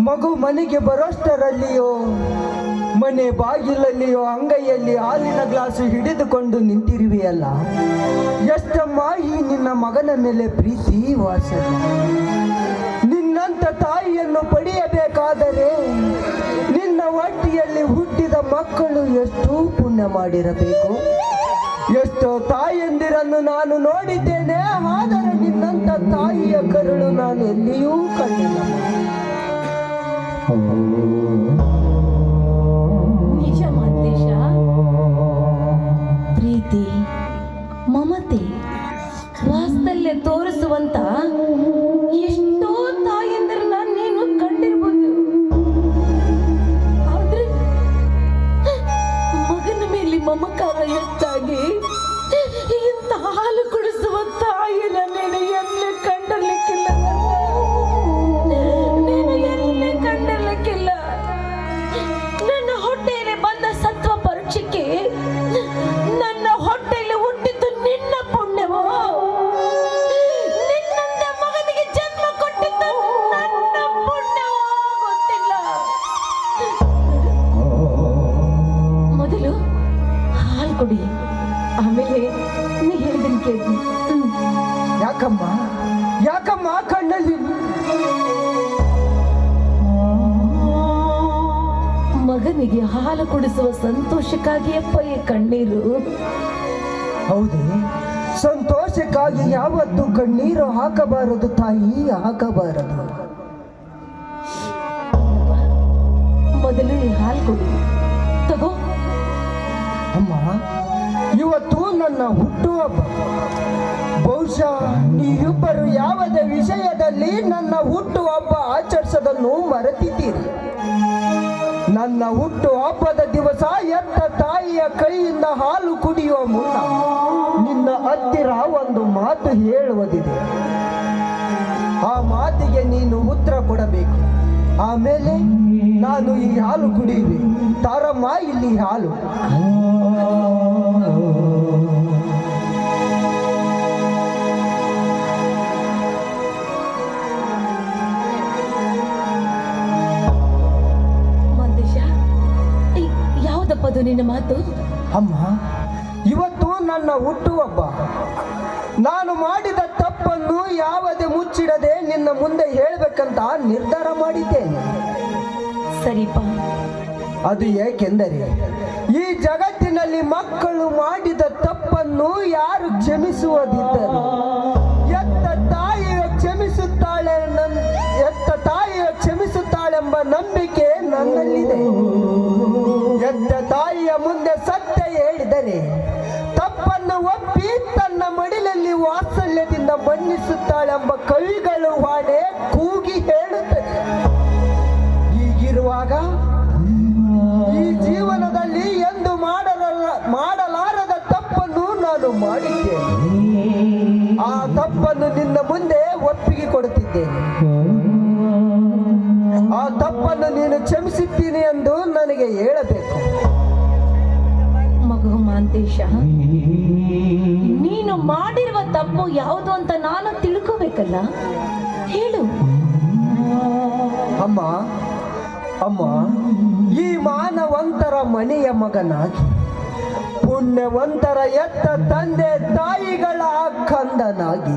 ಮಗು ಮನೆಗೆ ಬರೋಷ್ಟರಲ್ಲಿಯೋ ಮನೆ ಬಾಗಿಲಲ್ಲಿಯೋ ಅಂಗೈಯಲ್ಲಿ ಹಾಲಿನ ಗ್ಲಾಸು ಹಿಡಿದುಕೊಂಡು ನಿಂತಿರುವೆಯಲ್ಲ, ಎಷ್ಟಮ್ಮ ಈ ನಿನ್ನ ಮಗನ ಮೇಲೆ ಪ್ರೀತಿ ವಾತ್ಸಲ್ಯ? ನಿನ್ನಂತ ತಾಯಿಯನ್ನು ಪಡೆಯಬೇಕಾದರೆ ನಿನ್ನ ಹೊಟ್ಟೆಯಲ್ಲಿ ಹುಟ್ಟಿದ ಮಕ್ಕಳು ಎಷ್ಟು ಪುಣ್ಯ ಮಾಡಿರಬೇಕು. ಎಷ್ಟೋ ತಾಯಂದಿರನ್ನು ನಾನು ನೋಡಿದ್ದೇನೆ, ಆದರೆ ನಿನ್ನಂತ ತಾಯಿಯ ಕರುಳು ನಾನು ಎಲ್ಲಿಯೂ ಕಂಡಿಲ್ಲ. ನಿಜ ಮಾತೇಶ. ಪ್ರೀತಿ, ಮಮತೆ, ವಾತ್ಸಲ್ಯ ತೋರಿಸುವಂತ ಎಷ್ಟೋ ತಾಯಂದಿರನ್ನ ನೀನು ಕಂಡಿರ್ಬೋದು. ಆದ್ರೆ ಮಗನ ಮೇಲೆ ಮಮಕಾರ ಹೆಚ್ಚಾಗಿ ಇಂಥ ಹಾಲು ಕುಡಿಸುವ ತಾಯಿನ ನೀನು ಎಲ್ಲಿ ಕಂಡಿರ್ಲಿಕ್ಕಿಲ್ಲ. ನೀನು ಎಲ್ಲಿ ಕಂಡಿರ್ಲಿಕ್ಕಿಲ್ಲ. ನನ್ನ ಹೊಟ್ಟೆಯಲ್ಲಿ ಬಂದ ಸತ್ವ ಪರೀಕ್ಷೆಗೆ ನನ್ನ ಹೊಟ್ಟೆಯಲ್ಲಿ ಹುಟ್ಟಿದ್ದು ನಿನ್ನ ಪುಣ್ಯವೋ? ನಿನ್ನಂತ ಮಗನಿಗೆ ಜನ್ಮ ಕೊಟ್ಟಿದ್ದು ನನ್ನ ಪುಣ್ಯವೋ ಗೊತ್ತಿಲ್ಲ. ಮೊದಲು ಹಾಲು ಕುಡಿ, ಆಮೇಲೆ ನೀ ಹೇಳಿದನ್ ಕೇಳಿ ಯಾಕಮ್ಮ ಯಾಕಮ್ಮ ಕಣ್ಣಲ್ಲಿ ಮಗನಿಗೆ ಹಾಲು ಕುಡಿಸುವ ಸಂತೋಷಕ್ಕಾಗಿ ಅಪ್ಪ ಈ ಕಣ್ಣೀರು. ಹೌದೇ? ಸಂತೋಷಕ್ಕಾಗಿ ಯಾವತ್ತೂ ಕಣ್ಣೀರು ಹಾಕಬಾರದು ತಾಯಿ, ಹಾಕಬಾರದು. ಮೊದಲು ಈ ಹಾಲು ಕೊಡಿ, ತಗೋ. ಅಮ್ಮ, ಇವತ್ತು ನನ್ನ ಹುಟ್ಟುಹಬ್ಬ. ಬಹುಶಃ ನೀವಿಬ್ಬರು ಯಾವುದೇ ವಿಷಯದಲ್ಲಿ ನನ್ನ ಹುಟ್ಟುಹಬ್ಬ ಆಚರಿಸೋದನ್ನು ಮರೆತಿದ್ದೀರಿ. ನನ್ನ ಹುಟ್ಟು ಹಬ್ಬದ ದಿವಸ ಎತ್ತ ತಾಯಿಯ ಕೈಯಿಂದ ಹಾಲು ಕುಡಿಯುವ ಮುನ್ನ ನಿನ್ನ ಹತ್ತಿರ ಒಂದು ಮಾತು ಹೇಳುವುದಿದೆ. ಆ ಮಾತಿಗೆ ನೀನು ಉತ್ತರ ಕೊಡಬೇಕು. ಆಮೇಲೆ ನಾನು ಈ ಹಾಲು ಕುಡಿಯುವೆ. ತಾರಮ್ಮ, ಇಲ್ಲಿ ಹಾಲು. ಯಾವುದಪ್ಪದು ನಿನ್ನ ಮಾತು? ಅಮ್ಮ, ಇವತ್ತು ನನ್ನ ಹುಟ್ಟುಹಬ್ಬ. ನಾನು ಮಾಡಿದ ತಪ್ಪನ್ನು ಯಾವುದೇ ಮುಚ್ಚಿಡದೆ ನಿನ್ನ ಮುಂದೆ ಹೇಳಬೇಕಂತ ನಿರ್ಧಾರ ಮಾಡಿದ್ದೇನೆ. ಸರಿಪ. ಅದು ಏಕೆಂದರೆ ಈ ಜಗತ್ತಿನಲ್ಲಿ ಮಕ್ಕಳು ಮಾಡಿದ ತಪ್ಪನ್ನು ಯಾರು ಕ್ಷಮಿಸುವುದಿದ್ದರು ಎತ್ತ ತಾಯಿಯು ಕ್ಷಮಿಸುತ್ತಾಳೆಂಬ ನಂಬಿಕೆ ನನ್ನಲ್ಲಿದೆ. ಎತ್ತ ತಾಯಿಯ ಮುಂದೆ ಸತ್ಯ ಹೇಳಿದರೆ ತಪ್ಪನ್ನು ಒಪ್ಪಿ ತನ್ನ ಮಡಿಲಲ್ಲಿ ವಾತ್ಸಲ್ಯದಿಂದ ಮನ್ನಿಸುತ್ತಾಳೆಂಬ ಕವಿಗಳು ಹಾಡೆ ಕೂಗಿ ಹೇಳುತ್ತದೆ. ಹೀಗಿರುವಾಗ ಈ ಜೀವನದಲ್ಲಿ ಎಂದು ಮಾಡಲಾರದ ತಪ್ಪನ್ನು ನಾನು ಮಾಡಿದ್ದೇನೆ. ಆ ತಪ್ಪನ್ನು ನಿನ್ನ ಮುಂದೆ ಒಪ್ಪಿಗೆ ಕೊಡುತ್ತಿದ್ದೇನೆ. ಆ ತಪ್ಪನ್ನು ನೀನು ಕ್ಷಮಿಸುತ್ತೀನಿ ಎಂದು ನನಗೆ ಹೇಳಬೇಕು. ಮಗು ಮಾಂತೇಶ, ನೀನು ಮಾಡಿರುವ ತಪ್ಪು ಯಾವುದು ಅಂತ ನಾನು ತಿಳ್ಕೋಬೇಕಲ್ಲ, ಹೇಳು. ಅಮ್ಮ, ಈ ಮಾನವಂತರ ಮನೆಯ ಮಗನಾಗಿ ಪುಣ್ಯವಂತರ ಎತ್ತ ತಂದೆ ತಾಯಿಗಳ ಕಂದನಾಗಿ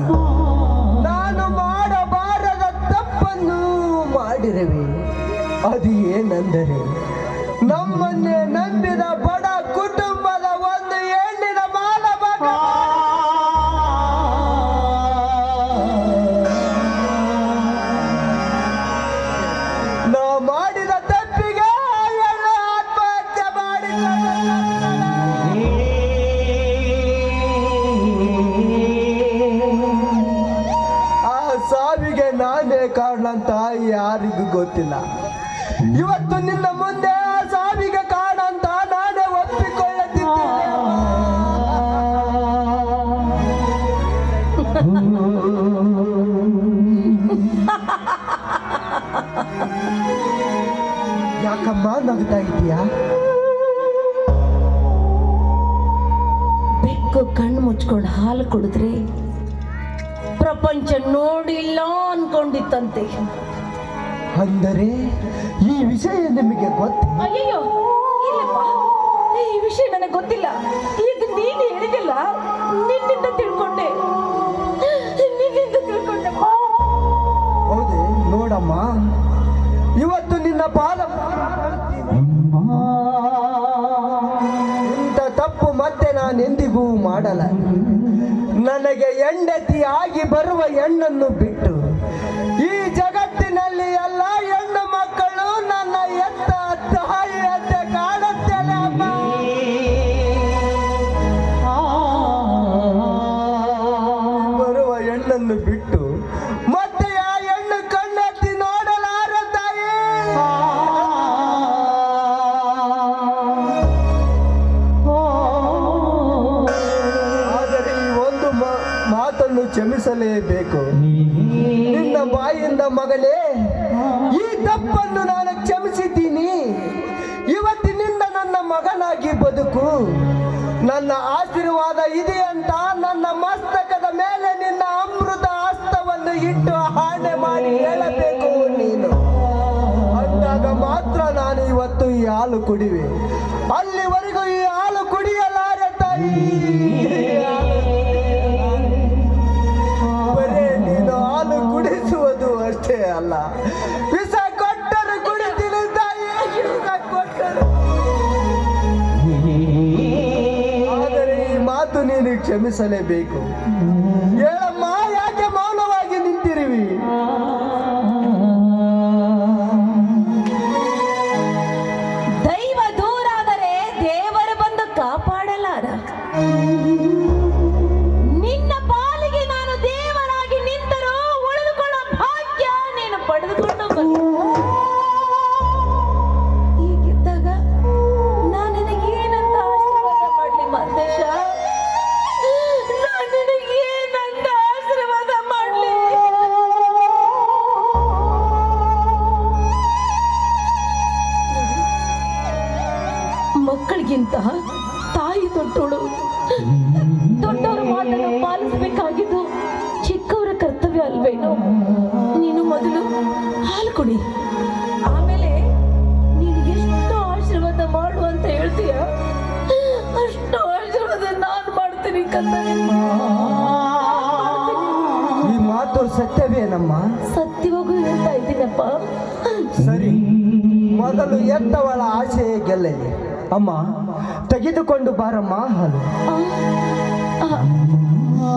ನಾನು ಮಾಡಬಾರದ ತಪ್ಪನ್ನು ಮಾಡಿರುವೆ. ಅದು ಏನೆಂದರೆ ನಮ್ಮನ್ನೇ ನಂಬಿದ ಬಡ ಕುಟುಂಬದ ಒಂದು ಹೆಣ್ಣಿನ ಮಾನಮಗ ನಾ ಮಾಡಿದ ತಪ್ಪಿಗೆ ಆತ್ಮಹತ್ಯೆ ಆ ಸಾವಿಗೆ ನಾನೇ ಕಾರಣ ಅಂತ ಯಾರಿಗೂ ಗೊತ್ತಿಲ್ಲ. ಇವತ್ತು ನಿನ್ನ ಮುಂದೆ ಆ ಸಾವಿಗೆ ಕಾರಣ ಅಂತ ನಾನೇ ಒಪ್ಪಿಕೊಳ್ಳುತ್ತಿದ್ದೇನೆ. ಯಾಕಮ್ಮ ನಗ್ತಾ ಇದೀಯಾ? ಬೆಕ್ಕು ಕಣ್ಣು ಮುಚ್ಕೊಂಡು ಹಾಲು ಕುಡಿದ್ರೆ ಪ್ರಪಂಚ ನೋಡಿಲ್ಲ ಅನ್ಕೊಂಡಿತ್ತಂತೆ. ಅಂದರೆ ಈ ವಿಷಯ ನಿಮಗೆ ಗೊತ್ತು? ಅಯ್ಯೋ, ಇಲ್ಲಪ್ಪ, ಈ ವಿಷಯ ನನಗೆ ಗೊತ್ತಿಲ್ಲ. ಈಗ ನೀನು ಹೇಳಿದಿಲ್ಲ, ನಿನ್ನಿಂದ ತಿಳ್ಕೊಂಡೆ. ಹೌದೇ? ನೋಡಮ್ಮ, ಇವತ್ತು ನಿನ್ನ ಪಾದ ಇಂಥ ತಪ್ಪು ಮತ್ತೆ ನಾನೆಂದಿಗೂ ಮಾಡಲ್ಲ. ನನಗೆ ಹೆಂಡತಿಯಾಗಿ ಬರುವ ಹೆಣ್ಣನ್ನು ಬಿಟ್ಟು ಈ ಜಗತ್ತಿನಲ್ಲಿ ಎಲ್ಲ ಹೆಣ್ಣು ಮಕ್ಕಳು ನನ್ನ ಎತ್ತ ತಾಯಿಯಂತೆ ಕಾಣುತ್ತೇನೆ ಅಮ್ಮ. ಬರುವ ಹೆಣ್ಣನ್ನು ಬಿಟ್ಟು ಮತ್ತೆ ಆ ಹೆಣ್ಣು ಕಣ್ಣೆತ್ತಿ ನೋಡಲಾರ ತಾಯಿ. ಆದರೆ ಈ ಒಂದು ಮಾತನ್ನು ಕ್ಷಮಿಸಲೇಬೇಕು. ನಿನ್ನ ಬಾಯಿಂದ ಮಗಳೇ, ಈ ತಪ್ಪನ್ನು ನಾನು ಕ್ಷಮಿಸಿದ್ದೀನಿ. ಇವತ್ತಿನಿಂದ ನನ್ನ ಮಗನಾಗಿ ಬದುಕು. ನನ್ನ ಆಶೀರ್ವಾದ ಇದೆ ಅಂತ ನನ್ನ ಮಸ್ತಕದ ಮೇಲೆ ನಿನ್ನ ಅಮೃತ ಹಸ್ತವನ್ನು ಇಟ್ಟು ಆಣೆ ಮಾಡಿ ಹೇಳಬೇಕು ನೀನು. ಅಂದಾಗ ಮಾತ್ರ ನಾನು ಇವತ್ತು ಈ ಹಾಲು ಕುಡಿವೆ. ಅಲ್ಲಿವರೆಗೂ ಈ ಹಾಲು ಕುಡಿಯಲಾರೆ ತಾಯಿ. ನೀನು ಕ್ಷಮಿಸಲೇಬೇಕು. ಹೇಳಮ್ಮ, ಯಾಕೆ ಮೌನವಾಗಿ ನಿಂತಿರುವಿ? ದೈವ ದೂರಾದರೆ ದೇವರು ಬಂದು ಕಾಪಾಡಲಾರ. ನಿನ್ನ ಪಾಲಿಗೆ ನಾನು ದೇವರಾಗಿ ನಿಂತರೂ ಉಳಿದುಕೊಳ್ಳೋ ಭಾಗ್ಯ ನೀನು ಪಡೆದುಕೊಂಡು ಬಂದೆ. ಹೀಗಿದ್ದಾಗ ನಾನು ನಿನಗೇನಂತ ಆಶೀರ್ವಾದ ಮಾಡಲಿ ಮಾತೇಶ? ನಾನು ನಿನಗೇನಂತ ಆಶೀರ್ವಾದ ಮಾಡಲಿ? ಮಕ್ಕಳಿಗಿಂತ ತಾಯಿ ದೊಡ್ಡೋಳು. ದೊಡ್ಡವರ ಮಾತನ್ನು ಪಾಲಿಸಬೇಕಾಗಿದ್ದು ಚಿಕ್ಕವರ ಕರ್ತವ್ಯ ಅಲ್ವೇನೋ? ನೀನು ಮೊದಲು ಹಾಲು ಕುಡಿ, ಆಮೇಲೆ ನೀನು ಎಷ್ಟು ಆಶೀರ್ವಾದ ಮಾಡು ಅಂತ ಹೇಳ್ತೀಯ ಅಷ್ಟು ಆಶೀರ್ವಾದ ನಾನು ಮಾಡ್ತೀನಿ ಕಂದ. ಈ ಮಾತು ಸತ್ಯವೇನಮ್ಮ? ಸತ್ಯವಾಗೂ ಹೇಳ್ತಾ ಇದ್ದೀನಪ್ಪ. ಸರಿ, ಮೊದಲು ಎತ್ತವಳ ಆಸೆಯೇ ಗೆಲ್ಲಲಿ. ಅಮ್ಮ, ತೆಗೆದುಕೊಂಡು ಬಾರಮ್ಮ ಹಾಲು. ಆ, ಆ,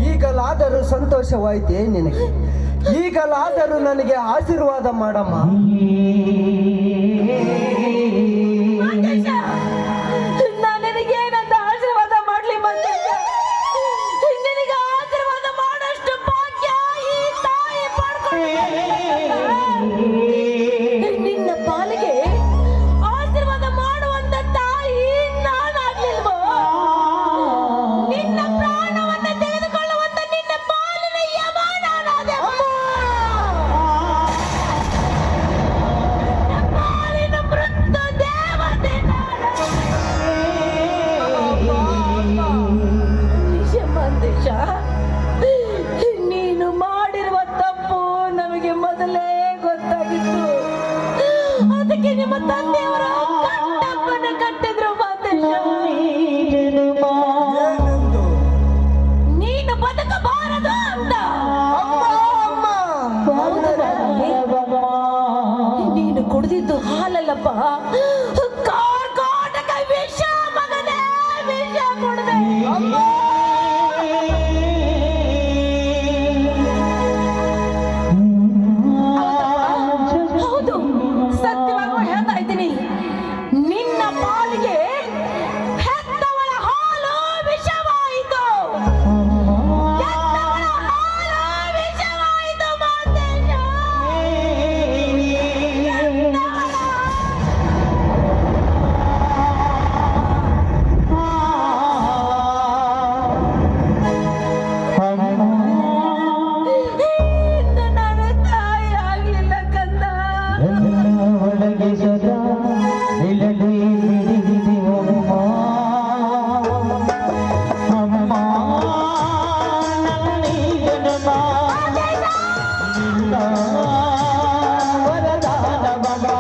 ಈಗಲಾದರೂ ಸಂತೋಷವಾಯಿತೇ ನಿನಗೆ? ಈಗಲಾದರೂ ನನಗೆ ಆಶೀರ್ವಾದ ಮಾಡಮ್ಮ. ನಾನು ನಿನಗೇನಂತ ಆಶೀರ್ವಾದ ಮಾಡ್ಲಿ ಮಂಜೇಶ? ನಿನಗೆ ಆಶೀರ್ವಾದ ಮಾಡಷ್ಟು ಭಾಗ್ಯ ಈ ತಾಯಿ ನಿನ್ನ ಪಾಲಿಗೆ ಆಶೀರ್ವಾದ ಮಾಡುವಂತ ತಾಯಿ ನಾನಾಗ್ಲಿಲ್ವೋ? ನಿನ್ನ ಪ್ರಾಣವನ್ನು ತೆಗೆದುಕೊಳ್ಳುವಂತ ನಿನ್ನ ಪಾಲಿನ ಯಮ ನಾನಾದೆ. ಪಾಲಿನ ಮೃತ್ಯು ದೇವತೆ ನಿಜ ಮಂದೇಶ, ನೀನು ಮಾಡಿರುವ ತಪ್ಪು ನಮಗೆ ಮೊದಲೇ ಗೊತ್ತಾಗಿತ್ತು. ಅದಕ್ಕೆ ನಿಮ್ಮ ತಂದೆಯವರು ಕಟ್ಟಪ್ಪನ ಕಟ್ಟಿದ್ರು ಮಂದೇಶ. ಏನೆಂದು? ನೀನು ಬದುಕಬಾರದು ಅಂತ. ನೀನು ಕುಡಿದಿದ್ದು ಹಾಲಲ್ಲಪ್ಪ, ಕಾರ್ಕೋಟಕ ವಿಷ ಮಗನೇ, ವಿಷ ಕುಡಿದೆ. ಹೌದು, ಸತ್ಯವಾಗಿ ಹೇಳ್ತಾ ಇದ್ದೀನಿ. ನಿನ್ನ ಪಾಲಿಗೆ ಹೆತ್ತವಳ ಹಾಲು ವಿಷವಾಯಿತು. ಹೆತ್ತವಳ ಹಾಲು ವಿಷವಾಯಿತು ಮಾತೇಶ. ಇನ್ನು ನಾನು ತಾಯಿ ಆಗ್ಲಿಲ್ಲ ಕಂದ. ಒಳಗೆ ಸದಾ ನಿಲ್ಲದೆ ಬಿಡಿದಿದೆಯಮ್ಮ. ಅಮ್ಮ, ನನ್ನ ಜನ್ಮ ನಿನ್ನ ವರದಾನ ಬಾಬಾ.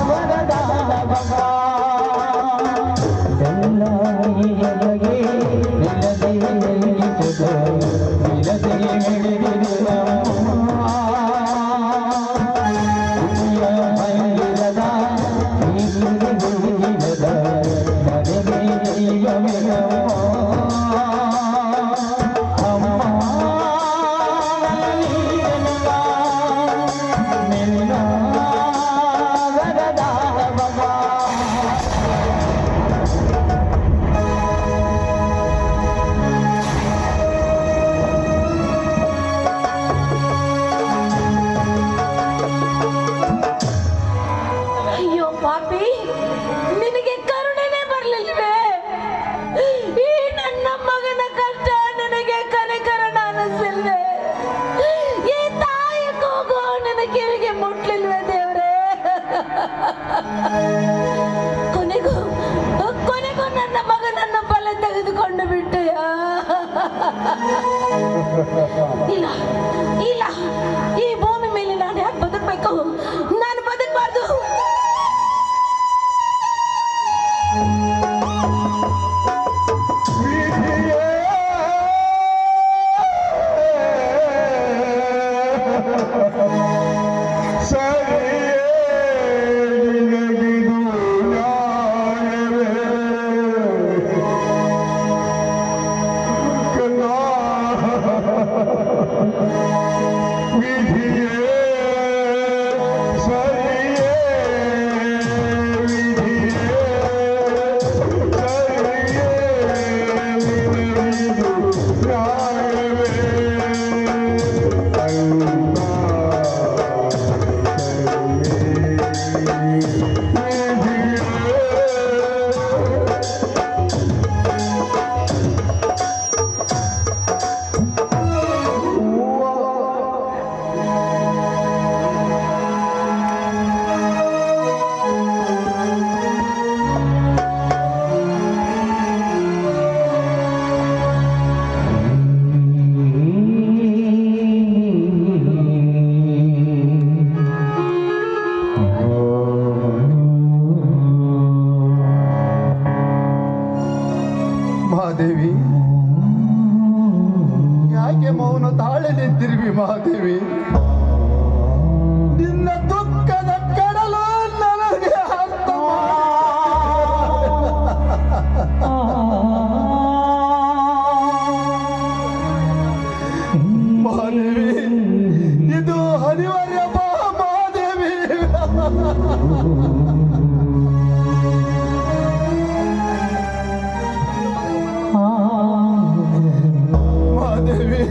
ವರದಾನ ಬಾಬಾ. ಎಲ್ಲ ನಿನಗೆ ನಿಲ್ಲದೆ ನಿಲ್ಲಿಸುತ್ತ ನಿಲ್ಲದೆ ಹಿಡಿದಿರುವಮ್ಮ. ಭಯವಿಲ್ಲದ ಈ ನಿನಗೆ ಕರುಣೆನೇ ಬರ್ಲಿಲ್ವೇ? ಈ ನನ್ನ ಮಗನ ಕಷ್ಟ ನಿನಗೆ ಕನಿಕರಣ ಅನಿಸಿಲ್ವೇ? ಈ ತಾಯಿ ಕೂಗು ನಿನ್ನ ಕಿವಿಗೆ ಮುಟ್ಲಿಲ್ವೇ ದೇವ್ರೇ? ಕೊನೆಗೂ ನನ್ನ ಮಗನನ್ನು ಬಲೆ ತೆಗೆದುಕೊಂಡು ಬಿಟ್ಟೆಯ? ಇಲ್ಲ ಇಲ್ಲ, ಈ ಭೂಮಿ ಮೇಲೆ ನಾನು ಯಾಕೆ ಬದುಕಬೇಕು? ನಾನು ಬದುಕಬಾರ್ದು. ಮಹಾದೇವಿ, ಯಾಕೆ ಮೌನ ತಾಳೆ ನಿಂತಿರುವಿ ಮಹಾದೇವಿ? ನಿನ್ನ ದುಃಖದ ಕಡಲು ನನಗೆ ಅರ್ಥ ಮಹಾದೇವಿ, ಇದು ಅನಿವಾರ್ಯ ಮಹಾದೇವಿ. ಮಹಾದೇವಿ,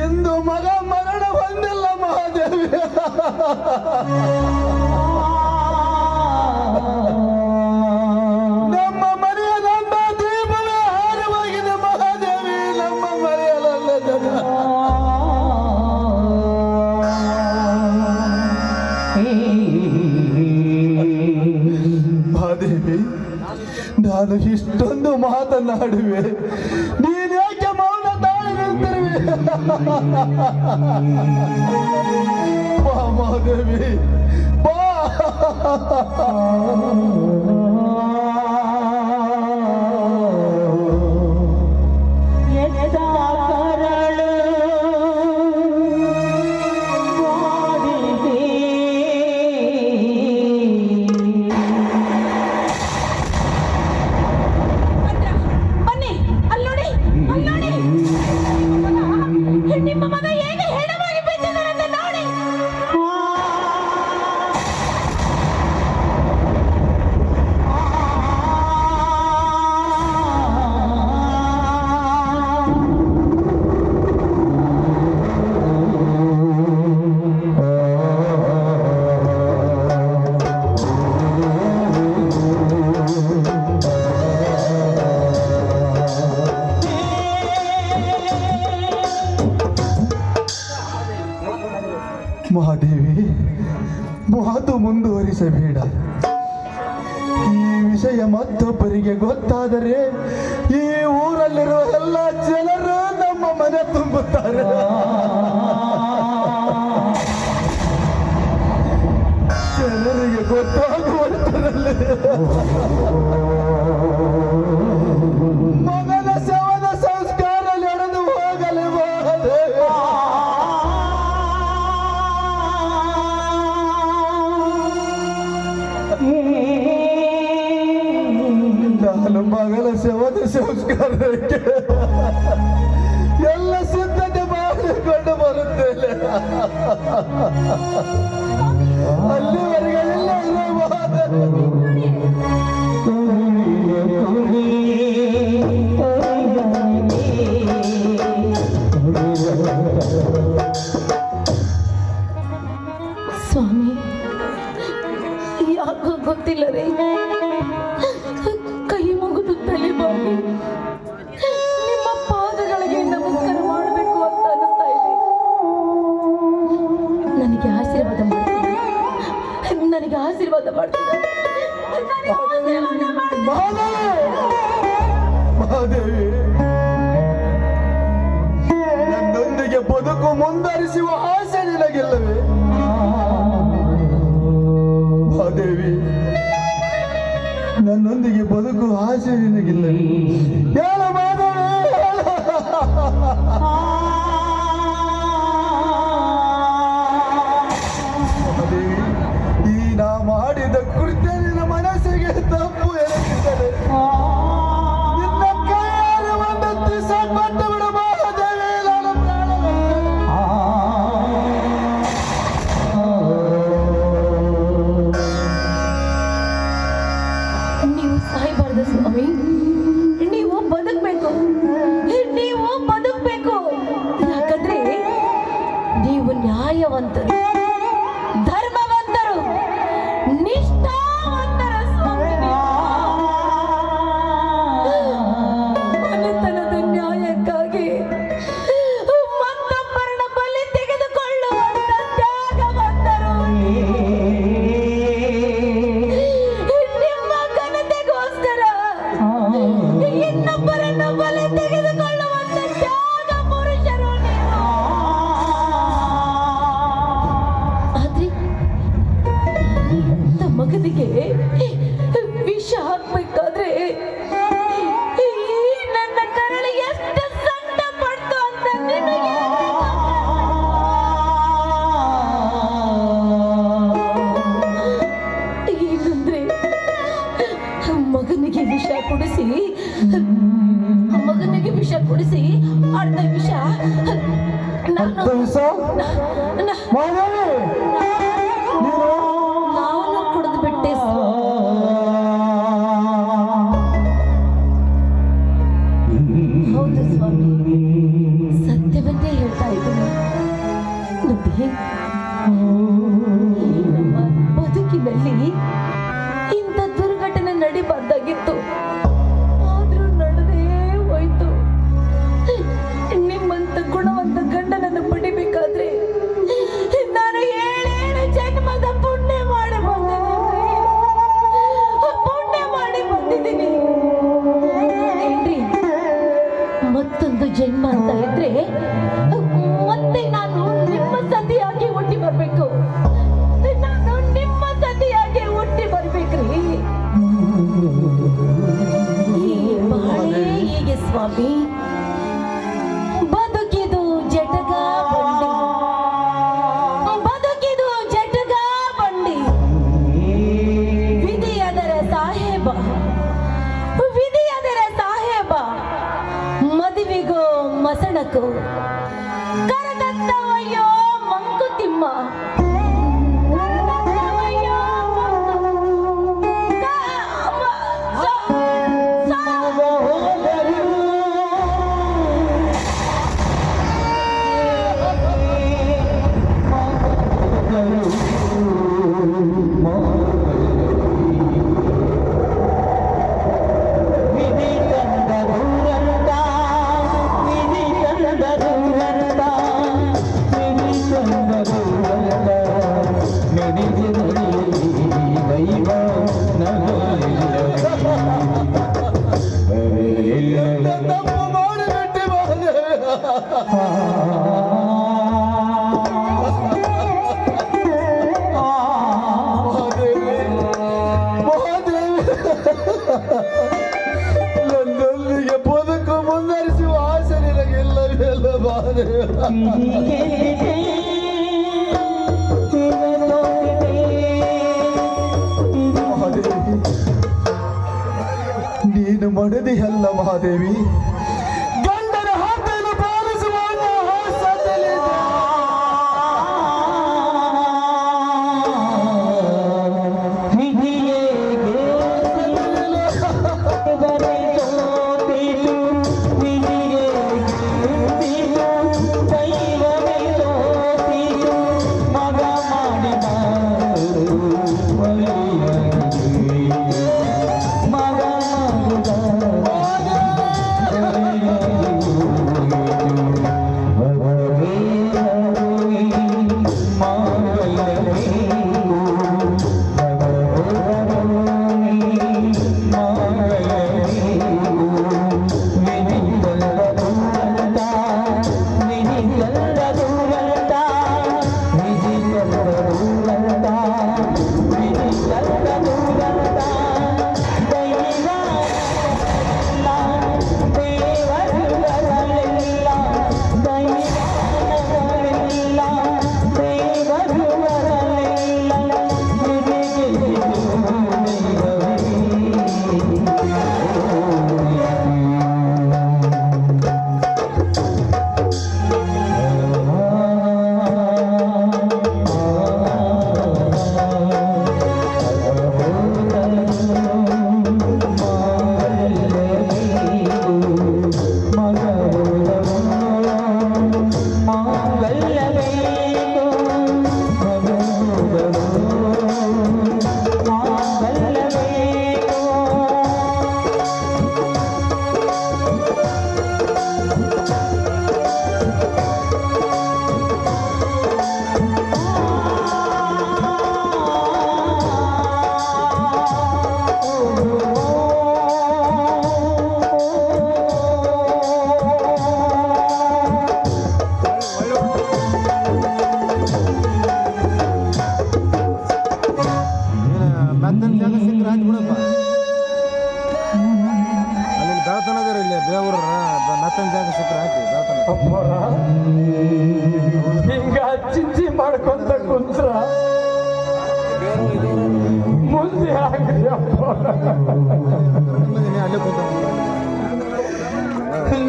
ಎಂದು ಮಗ ಮರಣ ಹೊಂದಿಲ್ಲ ಮಹಾದೇವಿ. ನಮ್ಮ ಮನೆಯ ನನ್ನ ದೀಪವೇ ಹಾರವಾಗಿದೆ ಮಹಾದೇವಿ. ನಮ್ಮ ಮನೆಯಲ್ಲ ಮಹಾದೇವಿ, ನಾನು ಇಷ್ಟೊಂದು ಮಾತನಾಡುವೆ, ನೀನೇಕೆ ಮೌನ ತಾಳಿ ನಿಂತಿರುವೆ? ಬಾ ಮಹಾದೇವಿ, ಬಾ. ನಿಮ್ಮ ಮಗ ಹೇಗೆ ಹೆಣವಾಗಿ ಬಿದ್ದಿದ್ದಾರೆಂದು ನೋಡಿ. ಮಹಾದೇವಿ, ಮಾತು ಮುಂದುವರಿಸಬೇಡ. ಈ ವಿಷಯ ಮತ್ತೊಬ್ಬರಿಗೆ ಗೊತ್ತಾದರೆ ಈ ಊರಲ್ಲಿರುವ ಎಲ್ಲ ಜನರು ನಮ್ಮ ಮನೆ ತುಂಬುತ್ತಾರೆ. ಜನರಿಗೆ ಗೊತ್ತಾಗುವಂತರಲ್ಲಿ ಮಗನ ಶವದ ಸಂಸ್ಕಾರ ನಡೆದು ಹೋಗಲಿ ಮಹಾದೇವಿ. ನಾನು ಮಗಳ ಶವದ ಸಂಸ್ಕಾರಕ್ಕೆ ಎಲ್ಲ ಸಿದ್ಧತೆ ಮಾಡಿಕೊಂಡು ಬರುತ್ತೇನೆ. ಅಲ್ಲಿವರೆಗೆ ಇಲ್ಲ ಸ್ವಾಮಿ, ಯಾಕೋ ಗೊತ್ತಿಲ್ಲ ರೀ, ಮಹಾದೇವಿ, ನನ್ನೊಂದಿಗೆ ಬದುಕು ಮುಂದುವರಿಸುವ ಆಸೆ ನಿನಗಿಲ್ಲವೇ? ಮಹಾದೇವಿ, ನನ್ನೊಂದಿಗೆ ಬದುಕು ಆಸೆ ನಿನಗಿಲ್ಲವೇ? ಹೇಳ ಮಹಾದೇವಿ, ಮಹಾದೇವಿ, ಈ ನಾ ಮಾಡಿದ ಕೃತ್ಯ ನಿನ್ನ ಮನಸ್ಸಿಗೆ ತಪ್ಪು ಎನಿಸಿದರೆ ನಿನ್ನ ಕೈಯಾರೆ ಒಂದು ದಿವಸ ಕೊಟ್ಟು ಬಿಡು ಮಹಾದೇವಿ, ನಾನು ನೀವು ಸಾಯ್ಬಾರ್ದು ಸ್ವಾಮಿ, ನೀವು ಬದುಕಬೇಕು, ನೀವು ಬದುಕಬೇಕು. ಯಾಕಂದ್ರೆ ನೀವು ನ್ಯಾಯವಂತರು, ಧರ್ಮವಂತರು, ನಿಷ್ಠಾವಂತರ ಸ್ವಾಮಿ. ಮನೆತನದ ನ್ಯಾಯಕ್ಕಾಗಿ ಮತ್ತೊಬ್ಬರನ್ನ ಬಲಿ ತೆಗೆದುಕೊಳ್ಳುವಂತ ತ್ಯಾಗವಂತರು. ನಿಮ್ಮ ಘನತೆಗೋಸ್ಕರ ಇನ್ನೊಬ್ಬರನ್ನ ಬಲಿ ತೆಗೆದುಕೊಳ್ಳುವಂತ ತ್ಯಾಗ ಪುರುಷರು ನೀವು. ಆದ್ರೆ ಇಂಥ ಮಗನಿಗೆ ವಿಷ ಹಾಕ್ಬೇಕಾದ್ರೆ ಈ ನನ್ನ ಕರಳು ಎಷ್ಟು ಸಂಕಟ ಪಡ್ತು ಅಂತ ನಿನಗೆ ಏನಂದ್ರೆ ಮಗನಿಗೆ ವಿಷ ಕುಡಿಸಿ ಅರ್ಧ ವಿಷ ನಾನು ಕುಡಿದು ಬಿಟ್ಟೆ. ಹೌದು ಸ್ವಾಮಿ, ಸತ್ಯವನ್ನೇ ಹೇಳ್ತಾ ಇದ್ದೀನಿ. ನೋಡಿ, ನಮ್ಮ ಬದುಕಿನಲ್ಲಿ ಇಂಥ ದುರ್ಘಟನೆ ನಡಿಬಾರ್ದಾಗಿತ್ತು, ಆದ್ರೂ ನಡೆದೇ ಹೋಯ್ತು. ನಿಮ್ಮಂತ ಗುಣವಂತ ಗಂಡನನ್ನು ಪಡಿಬೇಕಾದ್ರೆ ನಾನು 7 ಜನ್ಮದ ಪುಣ್ಯ ಮಾಡಿ ಬಂದಿದ್ದೀನಿ ಏನ್ರಿ. ಮತ್ತೊಂದು ಜನ್ಮ ಅಂತ ಇದ್ರೆ ಮತ್ತೆ ನಾನು ನಿಮ್ಮ ಸತಿಯಾಗಿ ಹುಟ್ಟಿ ಬರ್ಬೇಕು, ನಾನು ನಿಮ್ಮ ಸತಿಯಾಗಿ ಹುಟ್ಟಿ ಬರ್ಬೇಕ್ರಿ. ಈ ಬಾಳೆ ಹೀಗೆ ಸ್ವಾಮಿ, ಬದುಕಿದು ಜಟಗ ಬಂಡಿ, ಬದುಕಿದು ಜಟಗ ಬಂಡಿ. ವಿಧಿಯದರ ಸಾಹೇಬ, ವಿಧಿಯದರ ಸಾಹೇಬ, ಮದುವೆಗೋ ಮಸಣಕು ಕರದತ್ತವಯ್ಯೋ ಮಂಕುತಿಮ್ಮ. ತಪ್ಪು ಮಾಡಿಬಿಟ್ಟೆ ಮಹಾದೇವಿ, ಮಹಾದೇವಿ, ನನ್ನೊಂದಿಗೆ ಬದುಕು ಮುಂದುವರಿಸುವ ಆಸೆ ನಿನಗಿಲ್ಲವೆಲ್ಲ ಮಹಾದೇವಿ. ನೀನು ಮಡದಿಯಲ್ಲ ಮಹಾದೇವಿ, ಗಂಡನ ಹಾಕಲು ಪಾಲಿಸುವ ಅಪ್ಪರ ಹಿಂಗ ಚಿಂತೆ ಮಾಡ್ಕೊಂತ ಕುಂತ್ರ ಮುಂದೆ ಆಗ್ರಿ ಅಪ್ಪರ.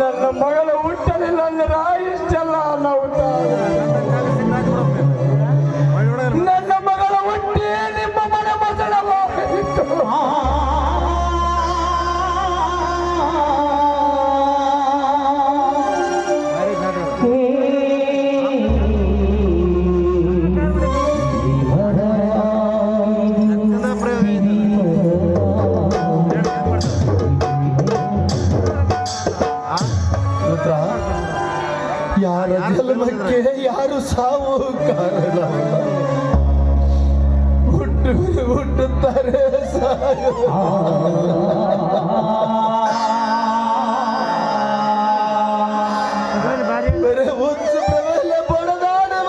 ನನ್ನ ಮಗಳು ಹುಟ್ಟಲಿಲ್ಲ ಅಂದ್ರೆ ಇಷ್ಟೆಲ್ಲ ಅನಾಹುತ. ನನ್ನ ಮಗಳ ಹುಟ್ಟಿ ನಿಮ್ಮ ಮನೆ ಮಸಳವಾಗಿತ್ತು. ರುದ್ರ, ಯಾರ ಜನ್ಮಕ್ಕೆ ಯಾರು ಸಾವು ಕಾರಣ. ಹುಟ್ಟುತ್ತಾರೆ ಸಾಯು. ಬರೇ ಹುಚ್ಚು ಪ್ರಬಲ ಬಡದಾಡುವ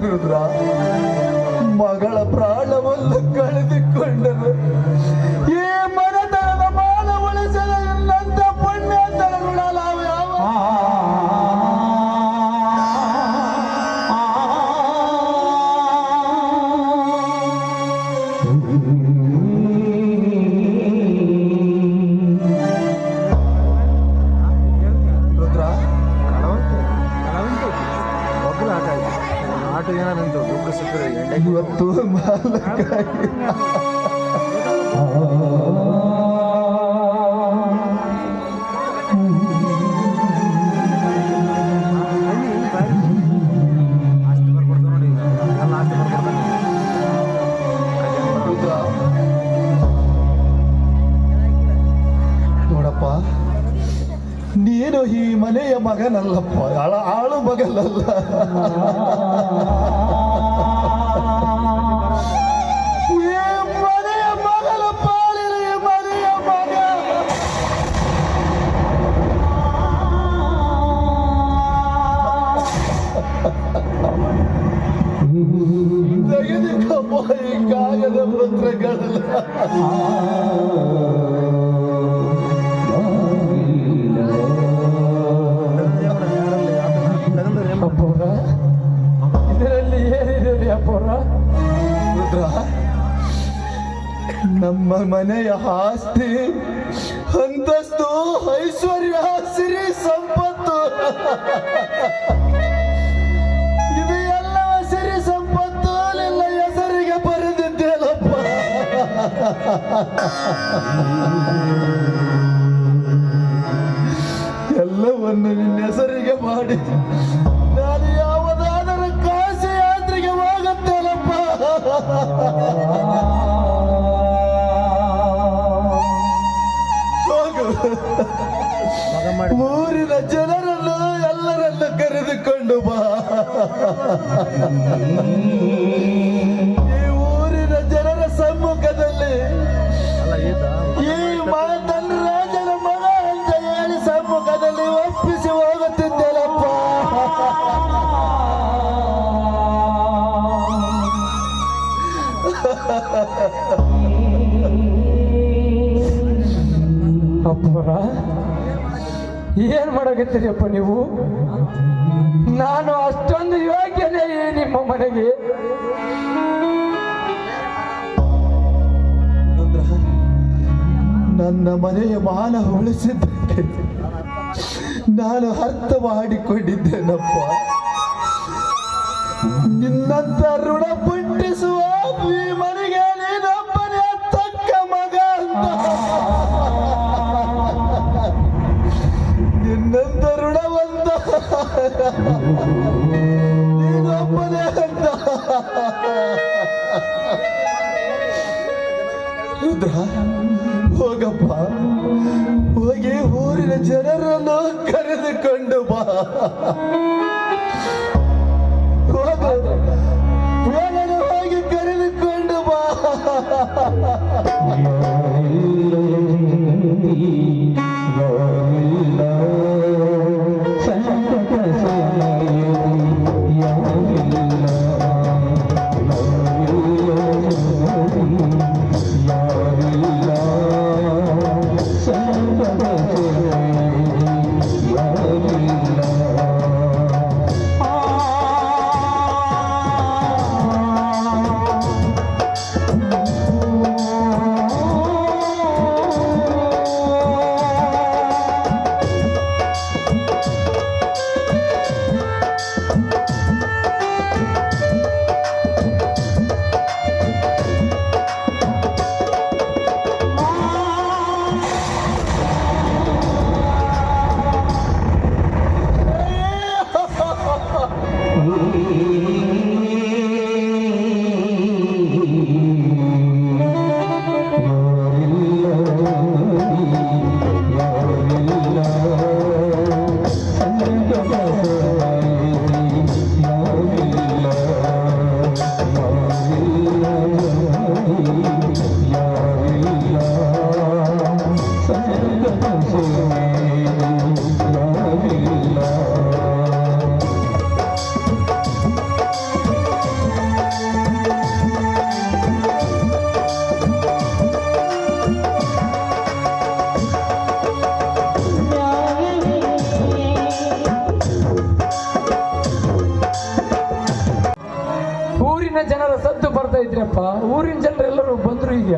ರುದ್ರ, ಮಗಳ ಪ್ರಾಣವನ್ನು ಕಳೆದುಕೊಂಡರು. ಈ ಮನತನದ ಮಾನ ಉಳಿಸಲ ಇನ್ನಂತ ಪುಣ್ಯ ತರಗುಡಲಾವ ಯಾವ. ರುದ್ರ, ಇವತ್ತು ಮಾಲಕ್ಕಾಗಿ ರುದ್ರ, ನೋಡಪ್ಪ, ನೀನು ಈ ಮನೆಯ ಮಗನಲ್ಲಪ್ಪ, ಆಳು ಮಗನಲ್ಲ. ಈ ಮನೆಯ ಮಗಳ ಪಾಲಿನ ಈ ಮನೆಯ ಮಗ. ತೆಗೆದುಕಪ್ಪ ಈ ಕಾಗದ ಪತ್ರಗಳೆಲ್ಲ. ಅಪ್ಪರ ಇದರಲ್ಲಿ ಏನಿದೆ ಅಪ್ಪರ? ರುದ್ರ, ನಮ್ಮ ಮನೆಯ ಆಸ್ತಿ, ಅಂತಸ್ತು, ಐಶ್ವರ್ಯ, ಸಿರಿ ಸಂಪತ್ತು, ಇದು ಎಲ್ಲ ಸಿರಿ ಸಂಪತ್ತು ನಿನ್ನ ಹೆಸರಿಗೆ ಬರೆದಿದ್ದೇನಪ್ಪ. ಎಲ್ಲವನ್ನು ನಿನ್ನ ಹೆಸರಿಗೆ ಮಾಡಿ ನಾನು ಯಾವುದಾದರೂ ಕಾಶಿ ಯಾತ್ರೆಗೆ ಹೋಗುತ್ತೇನಪ್ಪ. ಹೋಗು, ಊರಿನ ಜನರನ್ನು ಎಲ್ಲರನ್ನು ಕರೆದುಕೊಂಡು ಬಾ. ಈ ಊರಿನ ಜನರ ಸಮ್ಮುಖದಲ್ಲಿ ಈ ಮಾತನ್ನ ರಾಜನ ಮಗ ಅಂತ ಹೇಳಿ ಸಮ್ಮುಖದಲ್ಲಿ ಒಪ್ಪಿಸಿ ಹೋಗುತ್ತಿದ್ದೇನಪ್ಪ. ಅಪ್ಪರ ಏನ್ ಮಾಡಕತ್ತೀರಿಯಪ್ಪ ನೀವು? ನಾನು ಅಷ್ಟೊಂದು ಯೋಗ್ಯನೇ ನಿಮ್ಮ ಮನೆಗೆ? ನನ್ನ ಮನೆಯ ಮಾನ ಉಳಿಸಿದ್ದಕ್ಕೆ ನಾನು ಅರ್ಥ ಮಾಡಿಕೊಂಡಿದ್ದೇನಪ್ಪ. ನಿನ್ನಂತ ಋಣ ಪುಟ್ಟಿಸುವ ಈ ಮನೆಗೆ ನೀನೊಬ್ಬನೇ ತಕ್ಕ ಮಗ ಅಂತ. ನಿನ್ನಂತ ಋಣವಂತ ನೀನೊಬ್ಬನೇ ಅಂತ. ರುದ್ರ, ಹೋಗಪ್ಪ, ಹೋಗಿ ಊರಿನ ಜನರನ್ನು ಕರೆದುಕೊಂಡು ಬಾ. ಹೋಗಲು ಹೋಗಿ ಕರೆದುಕೊಂಡು ಬಾ. ಸಂಕಟ ಮಾಡಿದ್ರಪ್ಪ ಊರಿನ ಜನರೆಲ್ಲರೂ ಬಂದ್ರು ಈಗ